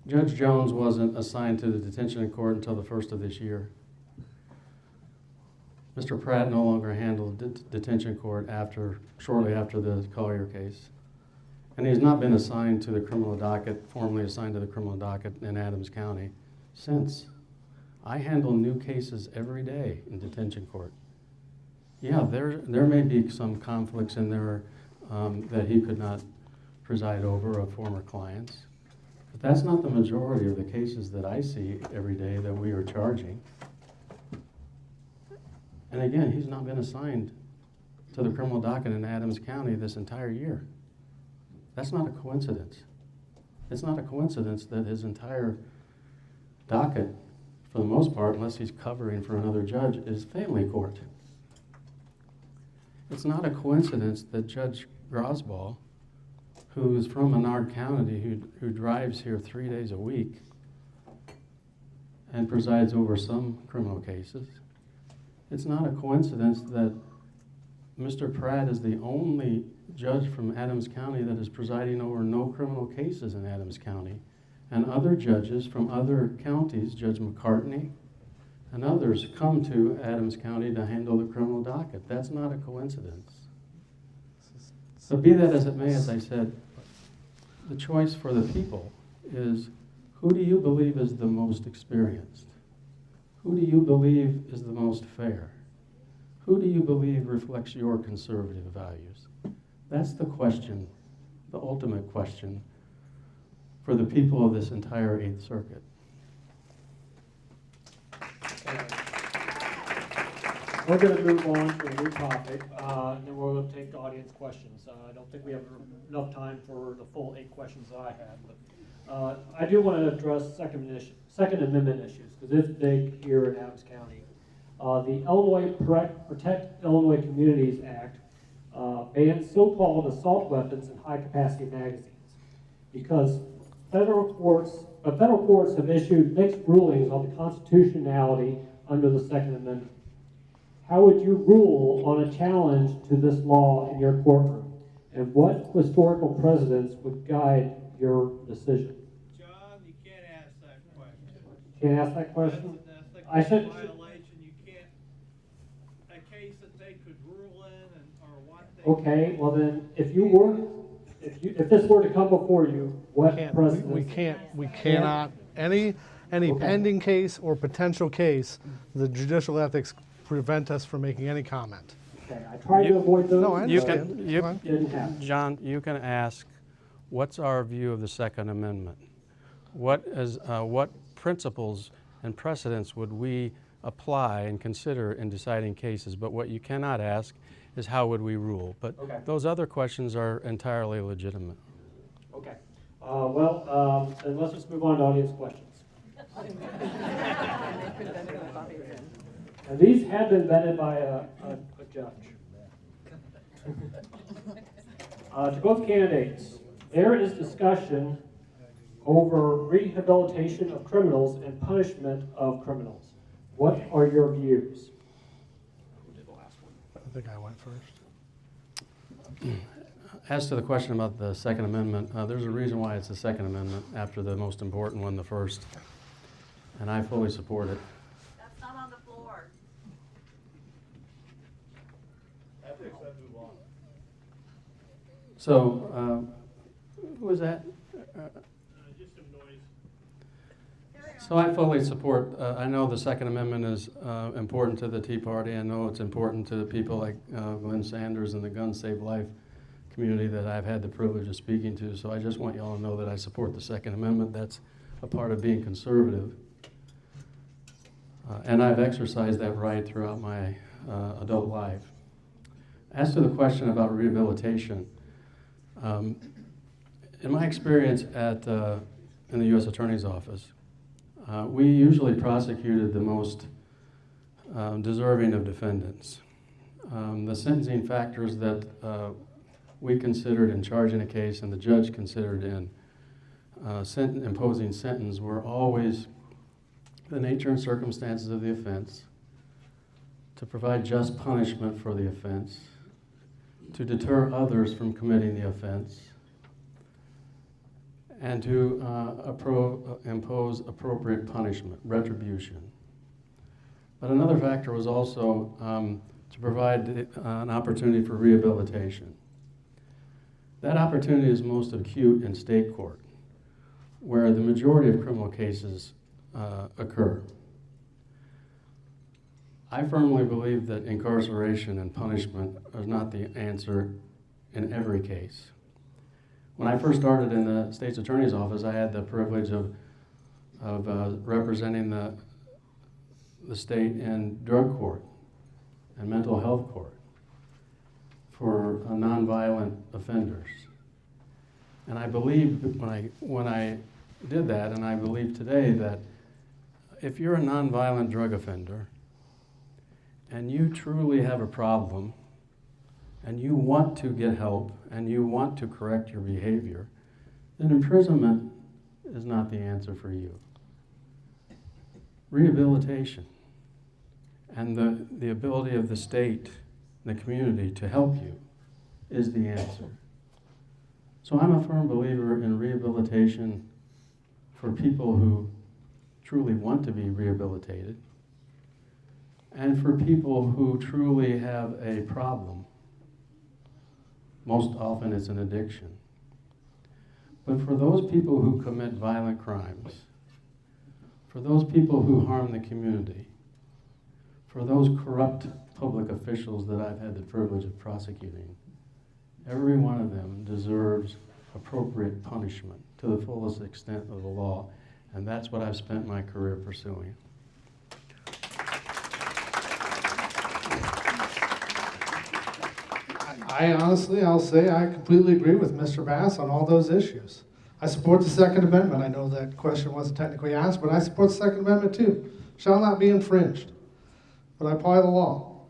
Judge Jones wasn't assigned to the detention court until the first of this year. Mr. Pratt no longer handled detention court shortly after the Collier case. And he's not been assigned to the criminal docket, formally assigned to the criminal docket in Adams County since. I handle new cases every day in detention court. Yeah, there may be some conflicts in there that he could not preside over of former clients, but that's not the majority of the cases that I see every day that we are charging. And again, he's not been assigned to the criminal docket in Adams County this entire year. That's not a coincidence. It's not a coincidence that his entire docket, for the most part, unless he's covering for another judge, is family court. It's not a coincidence that Judge Grosball, who is from Menard County, who drives here 3 days a week and presides over some criminal cases, it's not a coincidence that Mr. Pratt is the only judge from Adams County that is presiding over no criminal cases in Adams County. And other judges from other counties, Judge McCartney and others, come to Adams County to handle the criminal docket. That's not a coincidence. So be that as it may, as I said, the choice for the people is, who do you believe is the most experienced? Who do you believe is the most fair? Who do you believe reflects your conservative values? That's the question, the ultimate question for the people of this entire Eighth Circuit. We're going to move on to a new topic, and then we're going to take audience questions. I don't think we have enough time for the full 8 questions that I had, but I do want to address Second Amendment issues, because it's big here in Adams County. The Illinois Protect Illinois Communities Act bans so-called assault weapons in high-capacity magazines, because federal courts have issued mixed rulings on the constitutionality under the Second Amendment. How would you rule on a challenge to this law in your courtroom? And what historical precedents would guide your decision? John, you can't ask that question. Can't ask that question? That's I should- a violation. You can't, a case that they could rule in or what they. Okay, well then, if this were to come before you, what precedents? We cannot, any Okay. pending case or potential case, the judicial ethics prevent us from making any comment. Okay, I tried to avoid those. No, I You understand. can, It's you, fine. Didn't happen. John, you can ask, what's our view of the Second Amendment? What principles and precedents would we apply and consider in deciding cases? But what you cannot ask is, how would we rule? But Okay. those other questions are entirely legitimate. Okay. Then let's just move on to audience questions. And these have been vetted by a judge. To both candidates, there is discussion over rehabilitation of criminals and punishment of criminals. What are your views? Who did the last one? I think I went first. As to the question about the Second Amendment, there's a reason why it's the Second Amendment after the most important one, the First. And I fully support it. That's not on the floor. So, who was that? Just some noise. So I fully support, I know the Second Amendment is important to the Tea Party. I know it's important to people like Glenn Sanders and the Gun Save Life community that I've had the privilege of speaking to. So I just want you all to know that I support the Second Amendment. That's a part of being conservative. And I've exercised that right throughout my adult life. As to the question about rehabilitation, in my experience in the U.S. Attorney's Office, we usually prosecuted the most deserving of defendants. The sentencing factors that we considered in charging a case and the judge considered in imposing sentence were always the nature and circumstances of the offense, to provide just punishment for the offense, to deter others from committing the offense, and to impose appropriate punishment, retribution. But another factor was also to provide an opportunity for rehabilitation. That opportunity is most acute in state court, where the majority of criminal cases occur. I firmly believe that incarceration and punishment are not the answer in every case. When I first started in the state's attorney's office, I had the privilege of representing the state in drug court and mental health court. for nonviolent offenders. And I believe when I did that, and I believe today that if you're a nonviolent drug offender and you truly have a problem and you want to get help and you want to correct your behavior, then imprisonment is not the answer for you. Rehabilitation and the ability of the state and the community to help you is the answer. So I'm a firm believer in rehabilitation for people who truly want to be rehabilitated and for people who truly have a problem. Most often it's an addiction. But for those people who commit violent crimes, for those people who harm the community, for those corrupt public officials that I've had the privilege of prosecuting, every one of them deserves appropriate punishment to the fullest extent of the law, and that's what I've spent my career pursuing. I'll say I completely agree with Mr. Bass on all those issues. I support the Second Amendment. I know that question wasn't technically asked, but I support the Second Amendment too. Shall not be infringed. But I apply the law.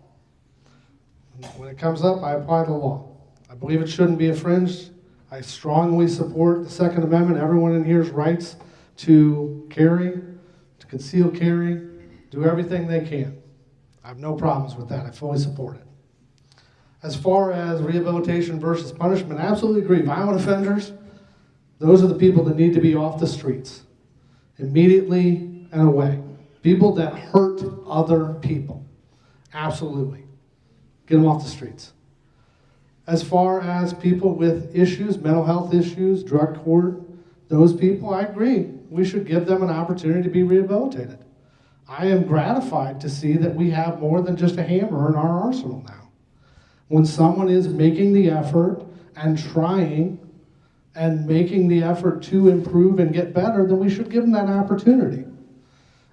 When it comes up, I apply the law. I believe it shouldn't be infringed. I strongly support the Second Amendment. Everyone in here's rights to carry, to conceal carry, do everything they can. I have no problems with that. I fully support it. As far as rehabilitation versus punishment, I absolutely agree. Violent offenders, those are the people that need to be off the streets immediately and away. People that hurt other people, absolutely. Get them off the streets. As far as people with issues, mental health issues, drug court, those people, I agree. We should give them an opportunity to be rehabilitated. I am gratified to see that we have more than just a hammer in our arsenal now. When someone is making the effort and trying and making the effort to improve and get better, then we should give them that opportunity.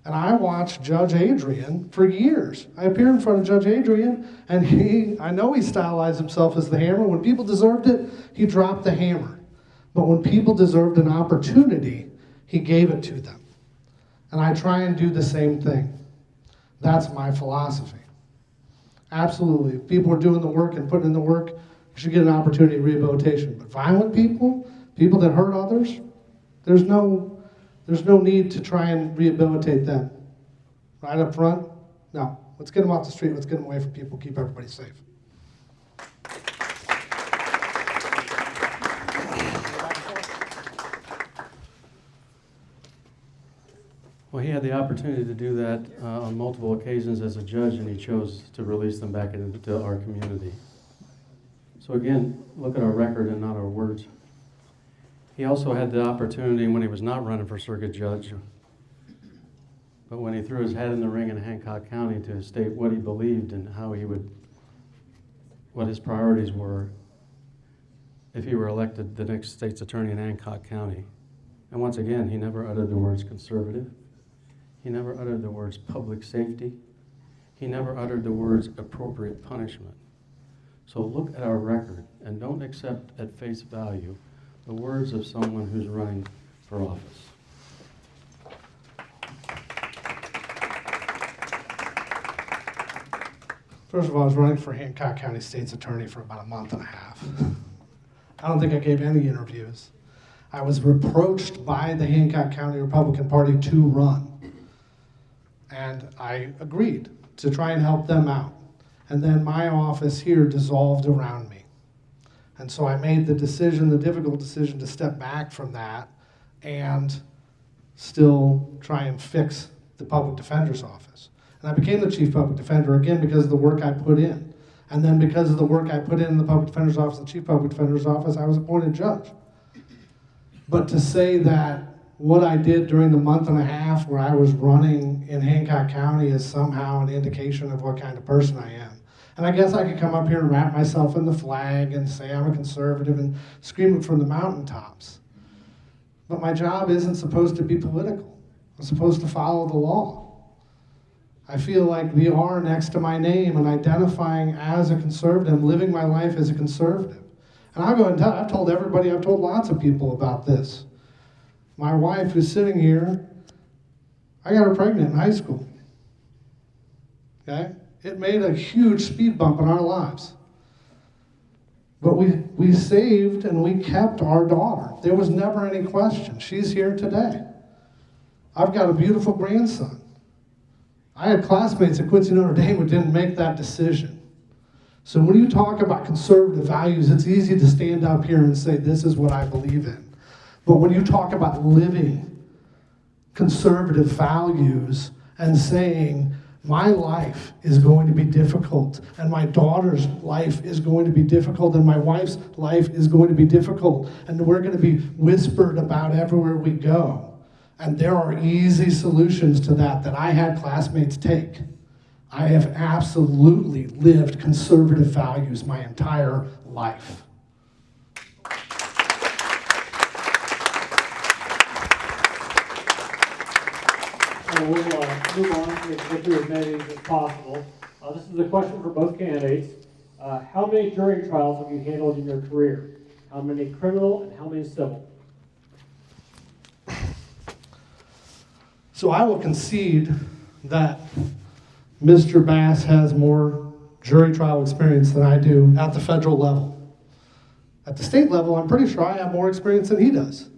And I watched Judge Adrian for years. I appeared in front of Judge Adrian, and I know he stylized himself as the hammer. When people deserved it, he dropped the hammer. But when people deserved an opportunity, he gave it to them. And I try and do the same thing. That's my philosophy. Absolutely. If people are doing the work and putting in the work, you should get an opportunity of rehabilitation. But violent people, people that hurt others, there's no need to try and rehabilitate them. Right up front, no. Let's get them off the street. Let's get them away from people. Keep everybody safe. Well, he had the opportunity to do that on multiple occasions as a judge, and he chose to release them back into our community. So again, look at our record and not our words. He also had the opportunity when he was not running for circuit judge, but when he threw his hat in the ring in Hancock County to state what he believed and what his priorities were if he were elected the next state's attorney in Hancock County. And once again, he never uttered the words conservative. He never uttered the words public safety. He never uttered the words appropriate punishment. So look at our record and don't accept at face value the words of someone who's running for office. First of all, I was running for Hancock County State's Attorney for about a month and a half. I don't think I gave any interviews. I was approached by the Hancock County Republican Party to run. And I agreed to try and help them out. And then my office here dissolved around me. And so I made the decision, the difficult decision, to step back from that and still try and fix the public defender's office. And I became the chief public defender, again, because of the work I put in. And then because of the work I put in the public defender's office, the chief public defender's office, I was appointed judge. But to say that what I did during the month and a half where I was running in Hancock County is somehow an indication of what kind of person I am. And I guess I could come up here and wrap myself in the flag and say I'm a conservative and scream it from the mountaintops. But my job isn't supposed to be political. I'm supposed to follow the law. I feel like the R next to my name and identifying as a conservative, living my life as a conservative. And I'll go and tell, I've told everybody, I've told lots of people about this. My wife who's sitting here, I got her pregnant in high school. Okay? It made a huge speed bump in our lives. But we saved and we kept our daughter. There was never any question. She's here today. I've got a beautiful grandson. I had classmates at Quincy Notre Dame who didn't make that decision. So when you talk about conservative values, it's easy to stand up here and say, this is what I believe in. But when you talk about living conservative values and saying, my life is going to be difficult, and my daughter's life is going to be difficult, and my wife's life is going to be difficult, and we're going to be whispered about everywhere we go. And there are easy solutions to that I had classmates take. I have absolutely lived conservative values my entire life. We'll move on to get through as many as possible. This is a question for both candidates. How many jury trials have you handled in your career? How many criminal and how many civil? So I will concede that Mr. Bass has more jury trial experience than I do at the federal level. At the state level, I'm pretty sure I have more experience than he does.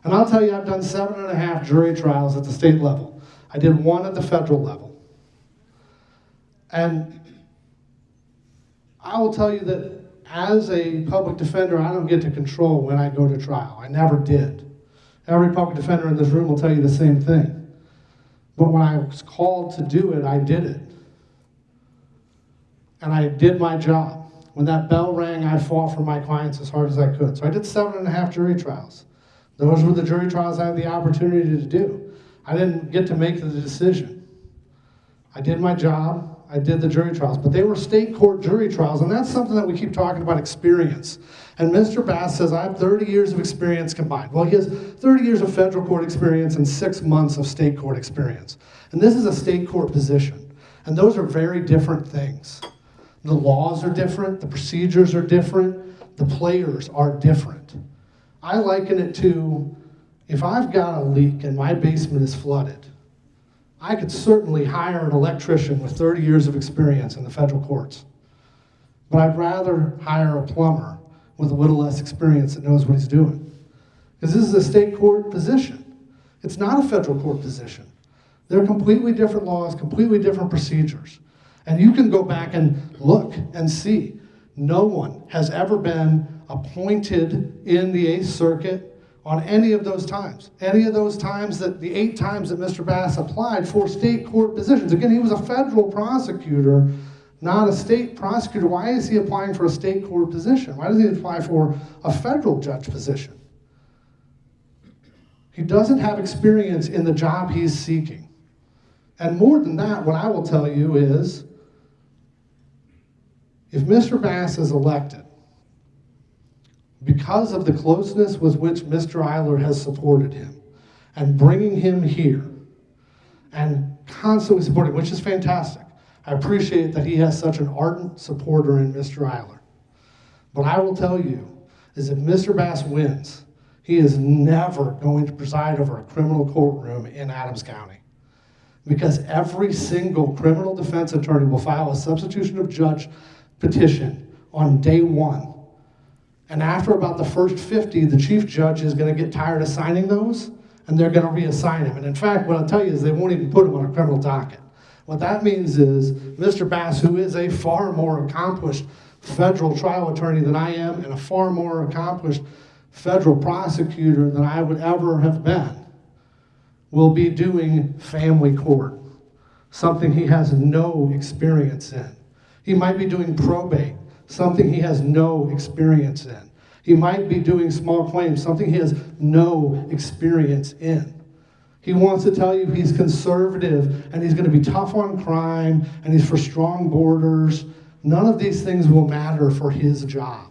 And I'll tell you, I've done 7.5 jury trials at the state level. I did 1 at the federal level. And I will tell you that as a public defender, I don't get to control when I go to trial. I never did. Every public defender in this room will tell you the same thing. But when I was called to do it, I did it. And I did my job. When that bell rang, I fought for my clients as hard as I could. So I did 7.5 jury trials. Those were the jury trials I had the opportunity to do. I didn't get to make the decision. I did my job. I did the jury trials. But they were state court jury trials, and that's something that we keep talking about, experience. And Mr. Bass says, I have 30 years of experience combined. Well, he has 30 years of federal court experience and 6 months of state court experience. And this is a state court position. And those are very different things. The laws are different. The procedures are different. The players are different. I liken it to, if I've got a leak and my basement is flooded, I could certainly hire an electrician with 30 years of experience in the federal courts. But I'd rather hire a plumber with a little less experience that knows what he's doing. Because this is a state court position. It's not a federal court position. They're completely different laws, completely different procedures. And you can go back and look and see. No one has ever been appointed in the Eighth Circuit on any of those times. Any of those times, that the 8 times that Mr. Bass applied for state court positions. Again, he was a federal prosecutor, not a state prosecutor. Why is he applying for a state court position? Why does he apply for a federal judge position? He doesn't have experience in the job he's seeking. And more than that, what I will tell you is, if Mr. Bass is elected, because of the closeness with which Mr. Eiler has supported him and bringing him here and constantly supporting, which is fantastic. I appreciate that he has such an ardent supporter in Mr. Eiler. But I will tell you is if Mr. Bass wins, he is never going to preside over a criminal courtroom in Adams County. Because every single criminal defense attorney will file a substitution of judge petition on day 1. And after about the first 50, the chief judge is going to get tired of signing those, and they're going to reassign him. And in fact, what I'll tell you is they won't even put him on a criminal docket. What that means is Mr. Bass, who is a far more accomplished federal trial attorney than I am, and a far more accomplished federal prosecutor than I would ever have been, will be doing family court, something he has no experience in. He might be doing probate, something he has no experience in. He might be doing small claims, something he has no experience in. He wants to tell you he's conservative and he's going to be tough on crime and he's for strong borders. None of these things will matter for his job.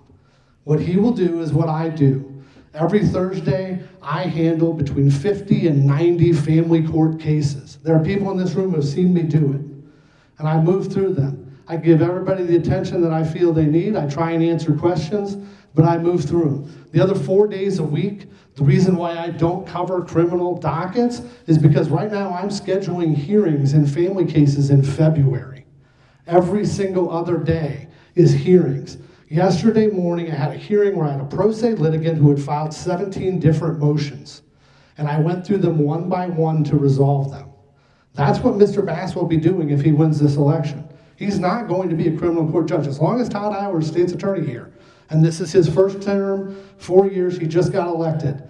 What he will do is what I do, Every Thursday, I handle between 50 and 90 family court cases. There are people in this room who have seen me do it, and I move through them. I give everybody the attention that I feel they need. I try and answer questions, but I move through them. The other 4 days a week, the reason why I don't cover criminal dockets is because right now I'm scheduling hearings in family cases in February. Every single other day is hearings. Yesterday morning, I had a hearing where I had a pro se litigant who had filed 17 different motions, and I went through them one by one to resolve them. That's what Mr. Bass will be doing if he wins this election. He's not going to be a criminal court judge. As long as Todd Eiler is state's attorney here, and this is his first term, 4 years, he just got elected,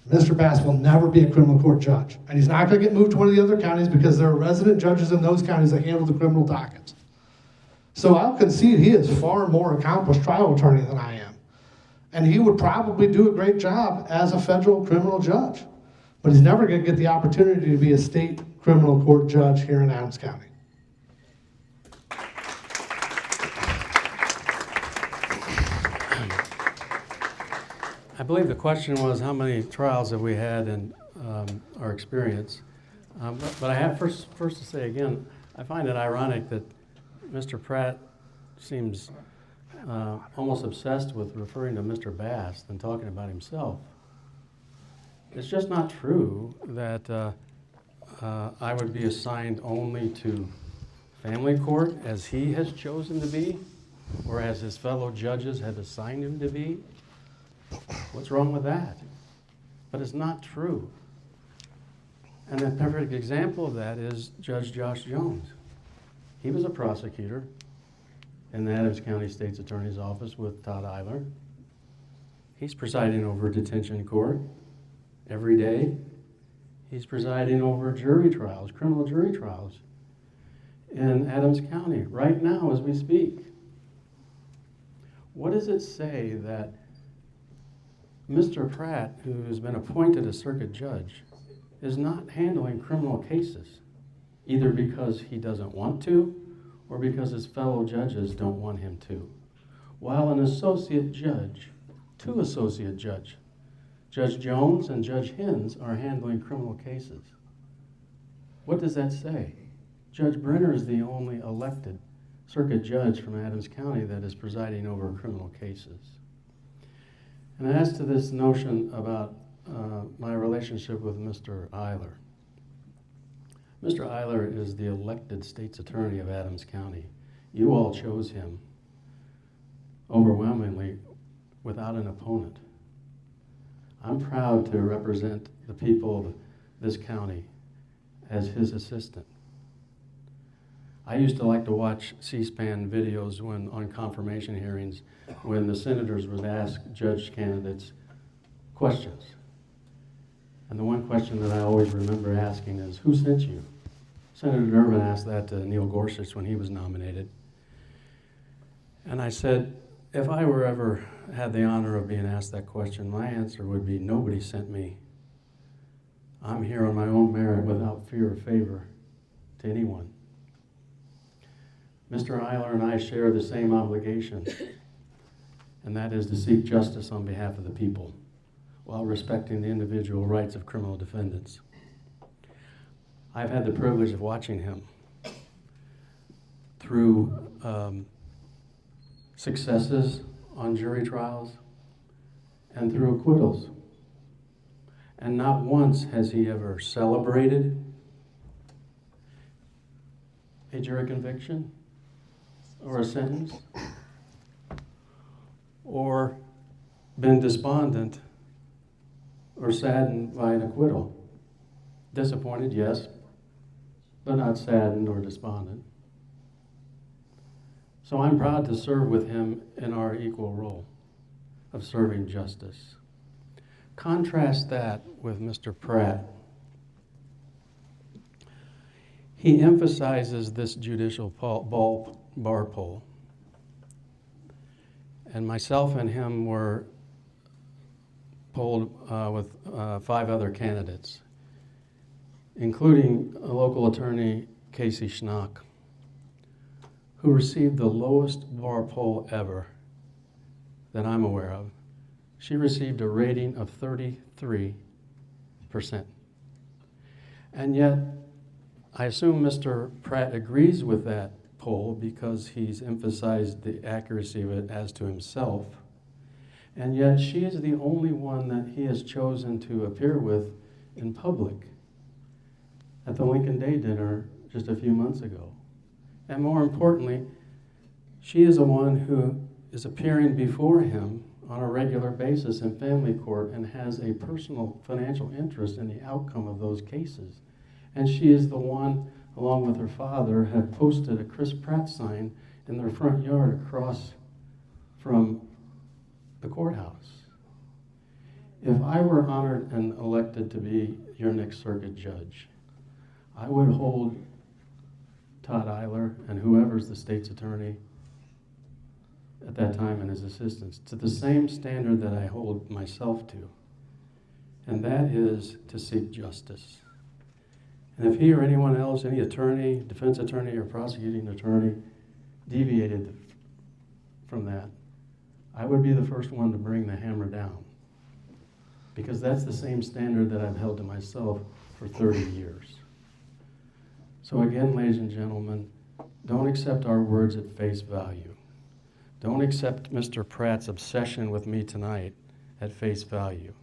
Mr. Bass will never be a criminal court judge. And he's not going to get moved to one of the other counties because there are resident judges in those counties that handle the criminal dockets. So I'll concede he is far more accomplished trial attorney than I am. And he would probably do a great job as a federal criminal judge. But he's never going to get the opportunity to be a state criminal court judge here in Adams County. I believe the question was how many trials have we had in our experience. But I have first to say again, I find it ironic that Mr. Pratt seems almost obsessed with referring to Mr. Bass than talking about himself. It's just not true that I would be assigned only to family court as he has chosen to be, or as his fellow judges have assigned him to be. What's wrong with that? But it's not true. And a perfect example of that is Judge Josh Jones. He was a prosecutor in the Adams County State's Attorney's Office with Todd Eiler. He's presiding over detention court every day. He's presiding over jury trials, criminal jury trials in Adams County right now as we speak. What does it say that Mr. Pratt, who has been appointed a circuit judge, is not handling criminal cases, either because he doesn't want to or because his fellow judges don't want him to, while an associate judge, two associate judges, Judge Jones and Judge Hines, are handling criminal cases? What does that say? Judge Brenner is the only elected circuit judge from Adams County that is presiding over criminal cases. And as to this notion about my relationship with Mr. Eiler, Mr. Eiler is the elected state's attorney of Adams County. You all chose him overwhelmingly without an opponent. I'm proud to represent the people of this county as his assistant. I used to like to watch C-SPAN videos when on confirmation hearings when the senators would ask judge candidates questions. And the one question that I always remember asking is, who sent you? Senator Durbin asked that to Neil Gorsuch when he was nominated. And I said, if I were ever had the honor of being asked that question, my answer would be, nobody sent me. I'm here on my own merit without fear or favor to anyone. Mr. Eiler and I share the same obligation, and that is to seek justice on behalf of the people while respecting the individual rights of criminal defendants. I've had the privilege of watching him through successes on jury trials and through acquittals. And not once has he ever celebrated a jury conviction or a sentence or been despondent or saddened by an acquittal. Disappointed, yes, but not saddened or despondent. So I'm proud to serve with him in our equal role of serving justice. Contrast that with Mr. Pratt. He emphasizes this judicial bar poll. And myself and him were polled with 5 other candidates, including a local attorney, Casey Schnock, who received the lowest bar poll ever that I'm aware of, She received a rating of 33%. And yet, I assume Mr. Pratt agrees with that poll because he's emphasized the accuracy of it as to himself. And yet, she is the only one that he has chosen to appear with in public at the Lincoln Day dinner just a few months ago. And more importantly, she is the one who is appearing before him on a regular basis in family court and has a personal financial interest in the outcome of those cases. And she is the one, along with her father, have posted a Chris Pratt sign in their front yard across from the courthouse. If I were honored and elected to be your next circuit judge, I would hold Todd Eiler and whoever's the state's attorney at that time and his assistants to the same standard that I hold myself to, and that is to seek justice. And if he or anyone else, any attorney, defense attorney or prosecuting attorney, deviated from that, I would be the first one to bring the hammer down, because that's the same standard that I've held to myself for 30 years. So again, ladies and gentlemen, don't accept our words at face value. Don't accept Mr. Pratt's obsession with me tonight at face value.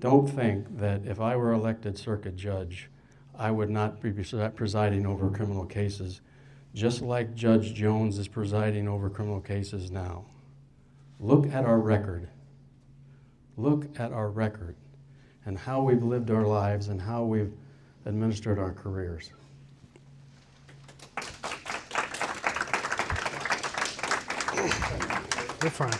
Don't think that if I were elected circuit judge, I would not be presiding over criminal cases, just like Judge Jones is presiding over criminal cases now. Look at our record. Look at our record and how we've lived our lives and how we've administered our careers. You're fine.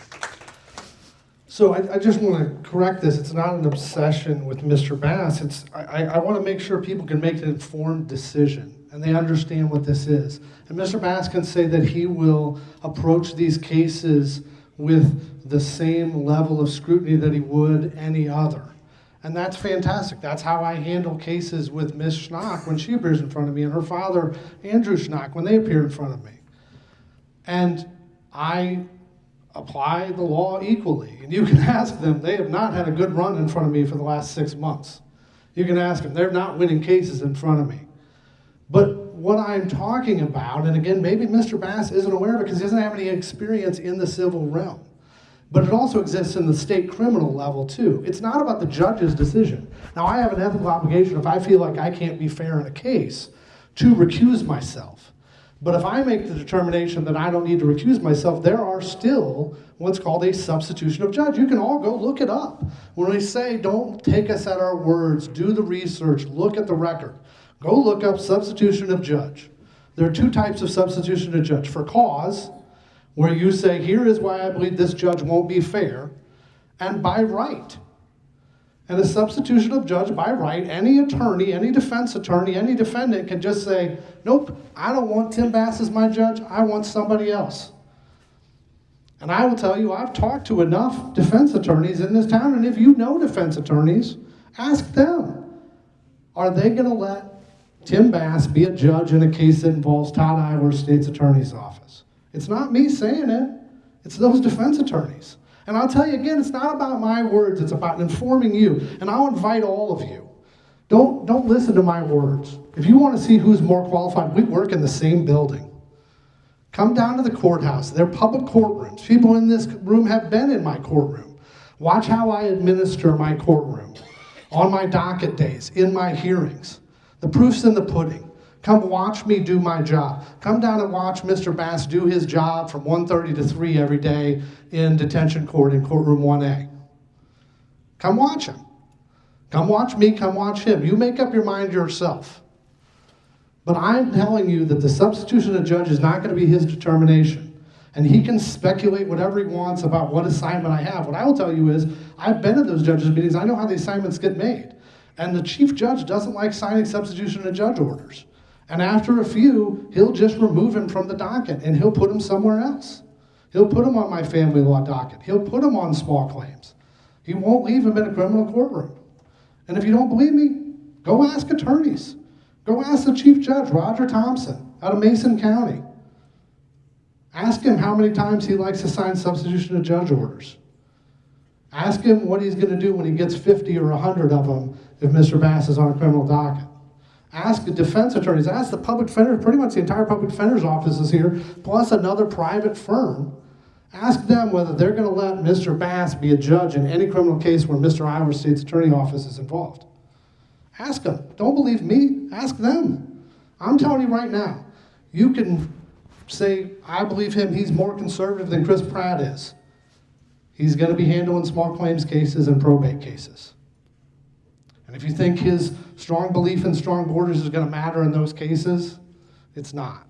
So I just want to correct this. It's not an obsession with Mr. Bass. I want to make sure people can make an informed decision and they understand what this is. And Mr. Bass can say that he will approach these cases with the same level of scrutiny that he would any other. And that's fantastic. That's how I handle cases with Ms. Schnock when she appears in front of me and her father, Andrew Schnock, when they appear in front of me. And I apply the law equally. And you can ask them, they have not had a good run in front of me for the last 6 months. You can ask them, they're not winning cases in front of me. But what I'm talking about, and again, maybe Mr. Bass isn't aware of it because he doesn't have any experience in the civil realm, but it also exists in the state criminal level too. It's not about the judge's decision. Now, I have an ethical obligation if I feel like I can't be fair in a case to recuse myself. But if I make the determination that I don't need to recuse myself, there are still what's called a substitution of judge. You can all go look it up. When we say don't take us at our words, do the research, look at the record, go look up substitution of judge. There are two types of substitution of judge. For cause, where you say, here is why I believe this judge won't be fair, and by right. And a substitution of judge by right, any attorney, any defense attorney, any defendant can just say, nope, I don't want Tim Bass as my judge, I want somebody else. And I will tell you, I've talked to enough defense attorneys in this town, and if you know defense attorneys, ask them. Are they going to let Tim Bass be a judge in a case that involves Todd Eiler's state's attorney's office? It's not me saying it, it's those defense attorneys. And I'll tell you again, it's not about my words, it's about informing you. And I'll invite all of you. Don't listen to my words. If you want to see who's more qualified, we work in the same building. Come down to the courthouse. They're public courtrooms. People in this room have been in my courtroom. Watch how I administer my courtroom on my docket days, in my hearings. The proof's in the pudding. Come watch me do my job. Come down and watch Mr. Bass do his job from 1:30 to 3 every day in detention court in courtroom 1A. Come watch him. Come watch me, come watch him. You make up your mind yourself. But I'm telling you that the substitution of judge is not going to be his determination. And he can speculate whatever he wants about what assignment I have. What I will tell you is, I've been at those judges' meetings. I know how the assignments get made. And the chief judge doesn't like signing substitution of judge orders. And after a few, he'll just remove him from the docket and he'll put him somewhere else. He'll put him on my family law docket. He'll put him on small claims. He won't leave him in a criminal courtroom. And if you don't believe me, go ask attorneys. Go ask the chief judge, Roger Thompson, out of Mason County. Ask him how many times he likes to sign substitution of judge orders. Ask him what he's going to do when he gets 50 or 100 of them if Mr. Bass is on a criminal docket. Ask the defense attorneys, ask the public defender, pretty much the entire public defender's office is here, plus another private firm. Ask them whether they're going to let Mr. Bass be a judge in any criminal case where Mr. Iowa State's attorney office is involved. Ask them. Don't believe me, ask them. I'm telling you right now, you can say, I believe him, he's more conservative than Chris Pratt is. He's going to be handling small claims cases and probate cases. And if you think his strong belief in strong borders is going to matter in those cases, it's not.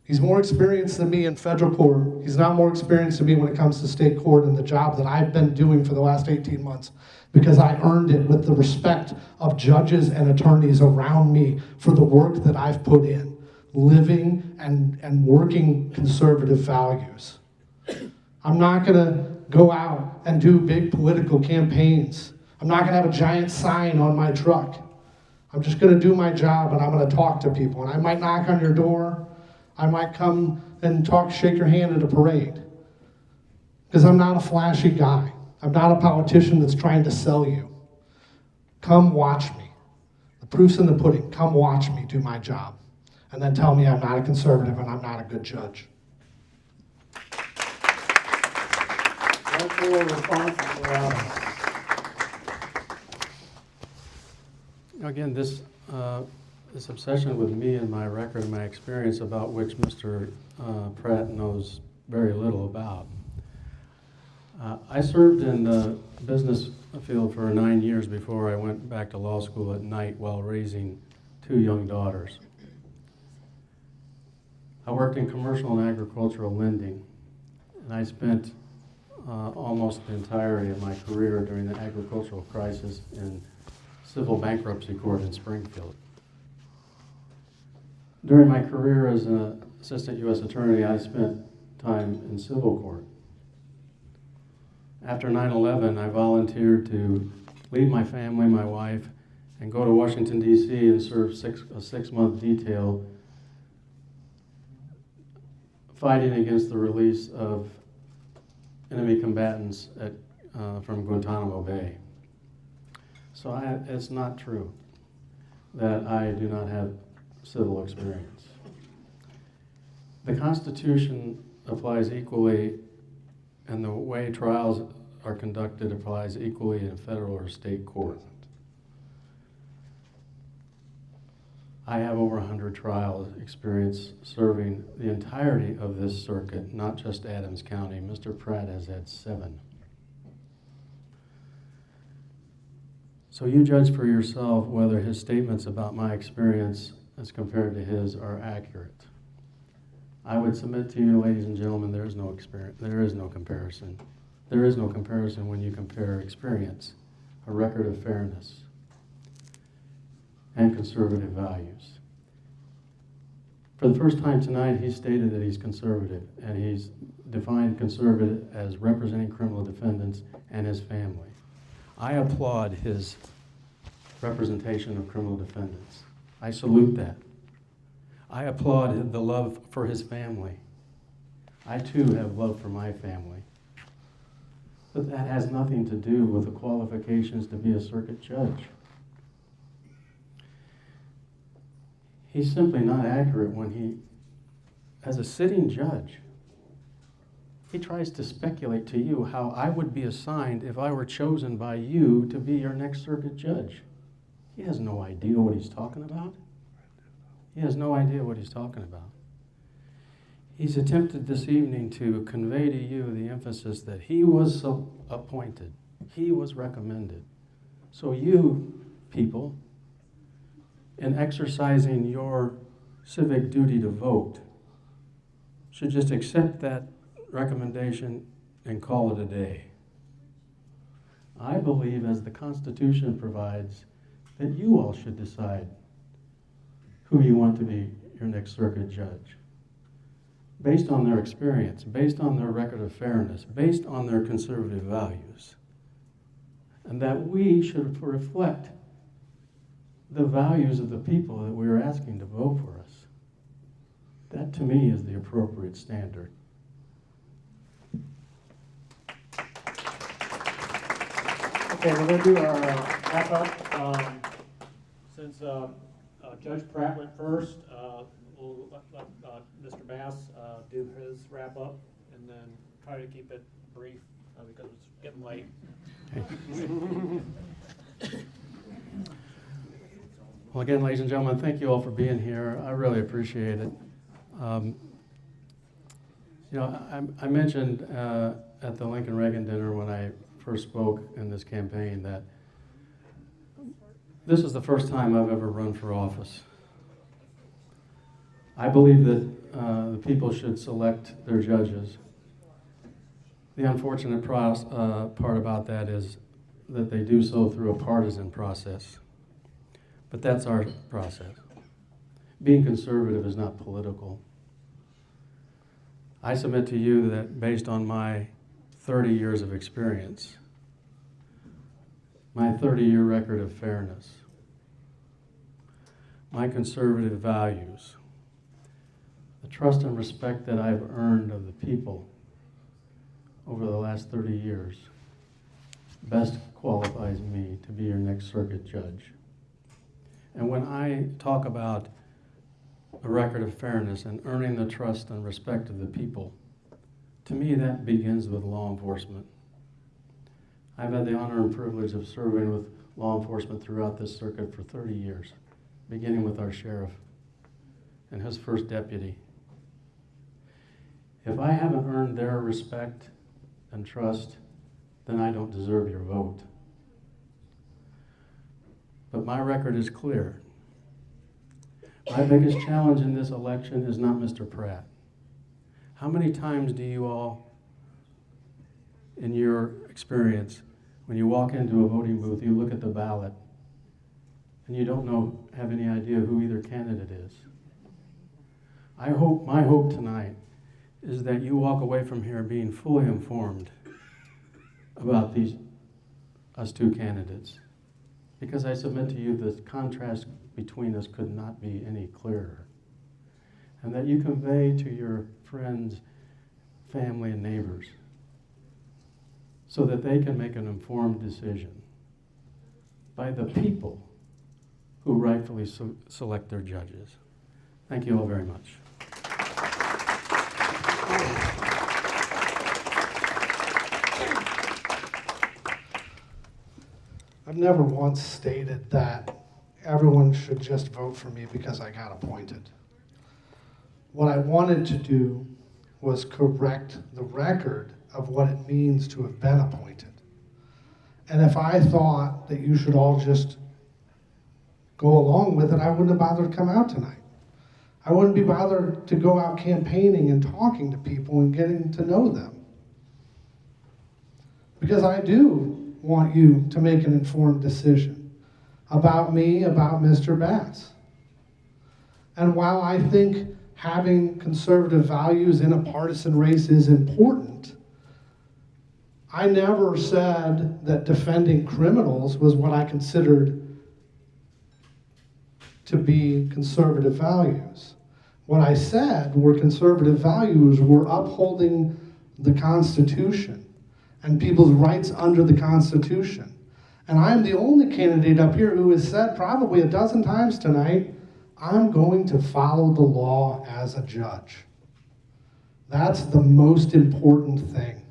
He's more experienced than me in federal court. He's not more experienced than me when it comes to state court and the job that I've been doing for the last 18 months because I earned it with the respect of judges and attorneys around me for the work that I've put in, living and working conservative values. I'm not going to go out and do big political campaigns. I'm not going to have a giant sign on my truck. I'm just going to do my job and I'm going to talk to people. And I might knock on your door. I might come and talk, shake your hand at a parade. Because I'm not a flashy guy. I'm not a politician that's trying to sell you. Come watch me. The proof's in the pudding. Come watch me do my job. And then tell me I'm not a conservative and I'm not a good judge. Again, this obsession with me and my record and my experience about which Mr. Pratt knows very little about. I served in the business field for 9 years before I went back to law school at night while raising 2 young daughters. I worked in commercial and agricultural lending, and I spent almost the entirety of my career during the agricultural crisis in civil bankruptcy court in Springfield. During my career as an assistant U.S. attorney, I spent time in civil court. After 9/11, I volunteered to leave my family, my wife, and go to Washington, D.C. and serve a 6-month detail fighting against the release of enemy combatants from Guantanamo Bay. So it's not true that I do not have civil experience. The Constitution applies equally, and the way trials are conducted applies equally in federal or state court. I have over 100 trial experience serving the entirety of this circuit, not just Adams County. Mr. Pratt has had 7. So you judge for yourself whether his statements about my experience as compared to his are accurate. I would submit to you, ladies and gentlemen, there is no experience. There is no comparison. There is no comparison when you compare experience, a record of fairness, and conservative values. For the first time tonight, he stated that he's conservative, and he's defined conservative as representing criminal defendants and his family. I applaud his representation of criminal defendants. I salute that. I applaud the love for his family. I too have love for my family. But that has nothing to do with the qualifications to be a circuit judge. He's simply not accurate when he, as a sitting judge, he tries to speculate to you how I would be assigned if I were chosen by you to be your next circuit judge. He has no idea what he's talking about. He has no idea what he's talking about. He's attempted this evening to convey to you the emphasis that he was appointed, he was recommended. So you, people, in exercising your civic duty to vote, should just accept that recommendation and call it a day. I believe, as the Constitution provides, that you all should decide who you want to be your next circuit judge, based on their experience, based on their record of fairness, based on their conservative values, and that we should reflect the values of the people that we are asking to vote for us. That, to me, is the appropriate standard. Okay, we're going to do our wrap up. Since Judge Pratt went first, we'll let Mr. Bass do his wrap up and then try to keep it brief because it's getting late. Well, again, ladies and gentlemen, thank you all for being here. I really appreciate it. I mentioned at the Lincoln Reagan dinner when I first spoke in this campaign that this is the first time I've ever run for office. I believe that the people should select their judges. The unfortunate part about that is that they do so through a partisan process. But that's our process. Being conservative is not political. I submit to you that based on my 30 years of experience, my 30-year record of fairness, my conservative values, the trust and respect that I've earned of the people over the last 30 years best qualifies me to be your next circuit judge. And when I talk about a record of fairness and earning the trust and respect of the people, to me that begins with law enforcement. I've had the honor and privilege of serving with law enforcement throughout this circuit for 30 years, beginning with our sheriff and his first deputy. If I haven't earned their respect and trust, then I don't deserve your vote. But my record is clear. My biggest challenge in this election is not Mr. Pratt. How many times do you all, in your experience, when you walk into a voting booth, you look at the ballot and you don't have any idea who either candidate is? My hope tonight is that you walk away from here being fully informed about us two candidates. Because I submit to you the contrast between us could not be any clearer. And that you convey to your friends, family, and neighbors so that they can make an informed decision by the people who rightfully select their judges. Thank you all very much. I've never once stated that everyone should just vote for me because I got appointed. What I wanted to do was correct the record of what it means to have been appointed. And if I thought that you should all just go along with it, I wouldn't have bothered to come out tonight. I wouldn't be bothered to go out campaigning and talking to people and getting to know them. Because I do want you to make an informed decision about me, about Mr. Bass. And while I think having conservative values in a partisan race is important, I never said that defending criminals was what I considered to be conservative values. What I said were conservative values were upholding the Constitution and people's rights under the Constitution. And I'm the only candidate up here who has said probably a dozen times tonight, I'm going to follow the law as a judge. That's the most important thing.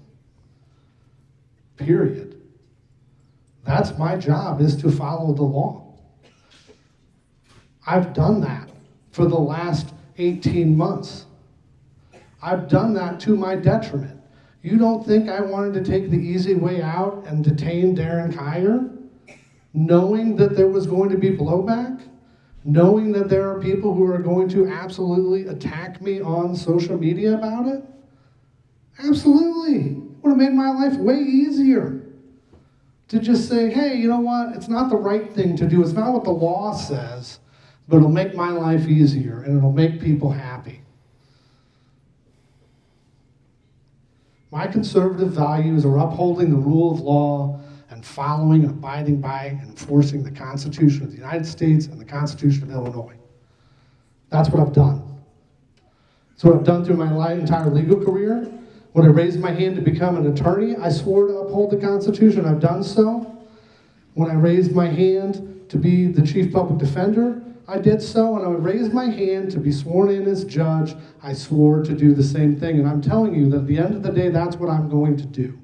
Period. That's my job, is to follow the law. I've done that for the last 18 months. I've done that to my detriment. You don't think I wanted to take the easy way out and detain Darren Kyer, knowing that there was going to be blowback, knowing that there are people who are going to absolutely attack me on social media about it? Absolutely. Would have made my life way easier to just say, hey, you know what? It's not the right thing to do. It's not what the law says, but it'll make my life easier and it'll make people happy. My conservative values are upholding the rule of law and following and abiding by and enforcing the Constitution of the United States and the Constitution of Illinois. That's what I've done. That's what I've done through my entire legal career. When I raised my hand to become an attorney, I swore to uphold the Constitution. I've done so. When I raised my hand to be the chief public defender, I did so, and I would raise my hand to be sworn in as judge. I swore to do the same thing, and I'm telling you that at the end of the day, that's what I'm going to do.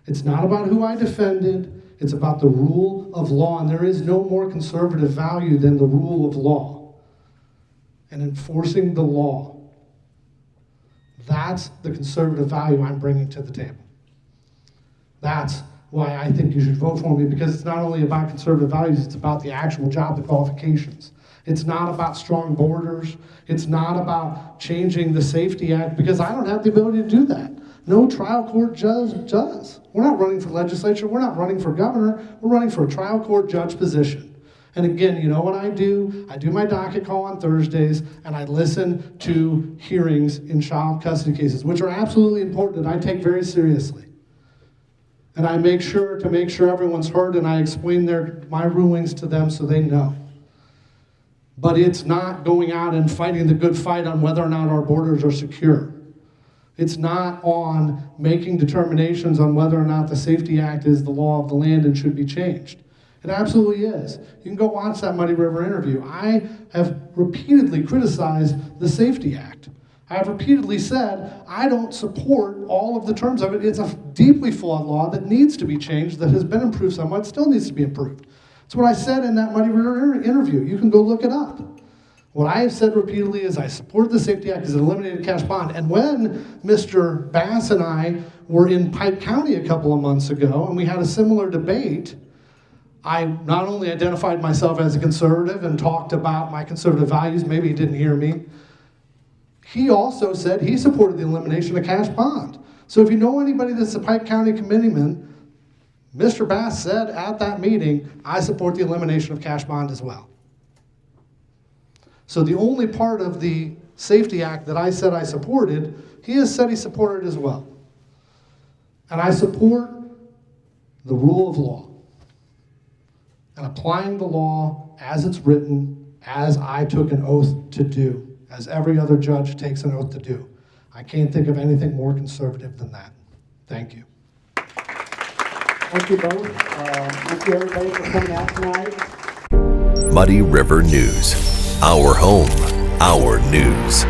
It's not about who I defended, it's about the rule of law, and there is no more conservative value than the rule of law and enforcing the law. That's the conservative value I'm bringing to the table. That's why I think you should vote for me, because it's not only about conservative values, it's about the actual job, the qualifications. It's not about strong borders. It's not about changing the Safety Act, because I don't have the ability to do that. No trial court judge does. We're not running for legislature. We're not running for governor. We're running for a trial court judge position. And again, you know what I do? I do my docket call on Thursdays, and I listen to hearings in child custody cases, which are absolutely important and I take very seriously. And I make sure everyone's heard, and I explain my rulings to them so they know. But it's not going out and fighting the good fight on whether or not our borders are secure. It's not on making determinations on whether or not the Safety Act is the law of the land and should be changed. It absolutely is. You can go watch that Muddy River interview. I have repeatedly criticized the Safety Act. I have repeatedly said I don't support all of the terms of it. It's a deeply flawed law that needs to be changed, that has been improved somewhat, still needs to be improved. That's what I said in that Muddy River interview. You can go look it up. What I have said repeatedly is I support the Safety Act as an eliminated cash bond. And when Mr. Bass and I were in Pike County a couple of months ago and we had a similar debate, I not only identified myself as a conservative and talked about my conservative values, maybe he didn't hear me, he also said he supported the elimination of cash bond. So if you know anybody that's a Pike County committeeman, Mr. Bass said at that meeting, I support the elimination of cash bond as well. So the only part of the Safety Act that I said I supported, he has said he supported as well. And I support the rule of law and applying the law as it's written, as I took an oath to do, as every other judge takes an oath to do. I can't think of anything more conservative than that. Thank you. Thank you both. Thank you everybody for coming out tonight. Muddy River News. Our home, our news.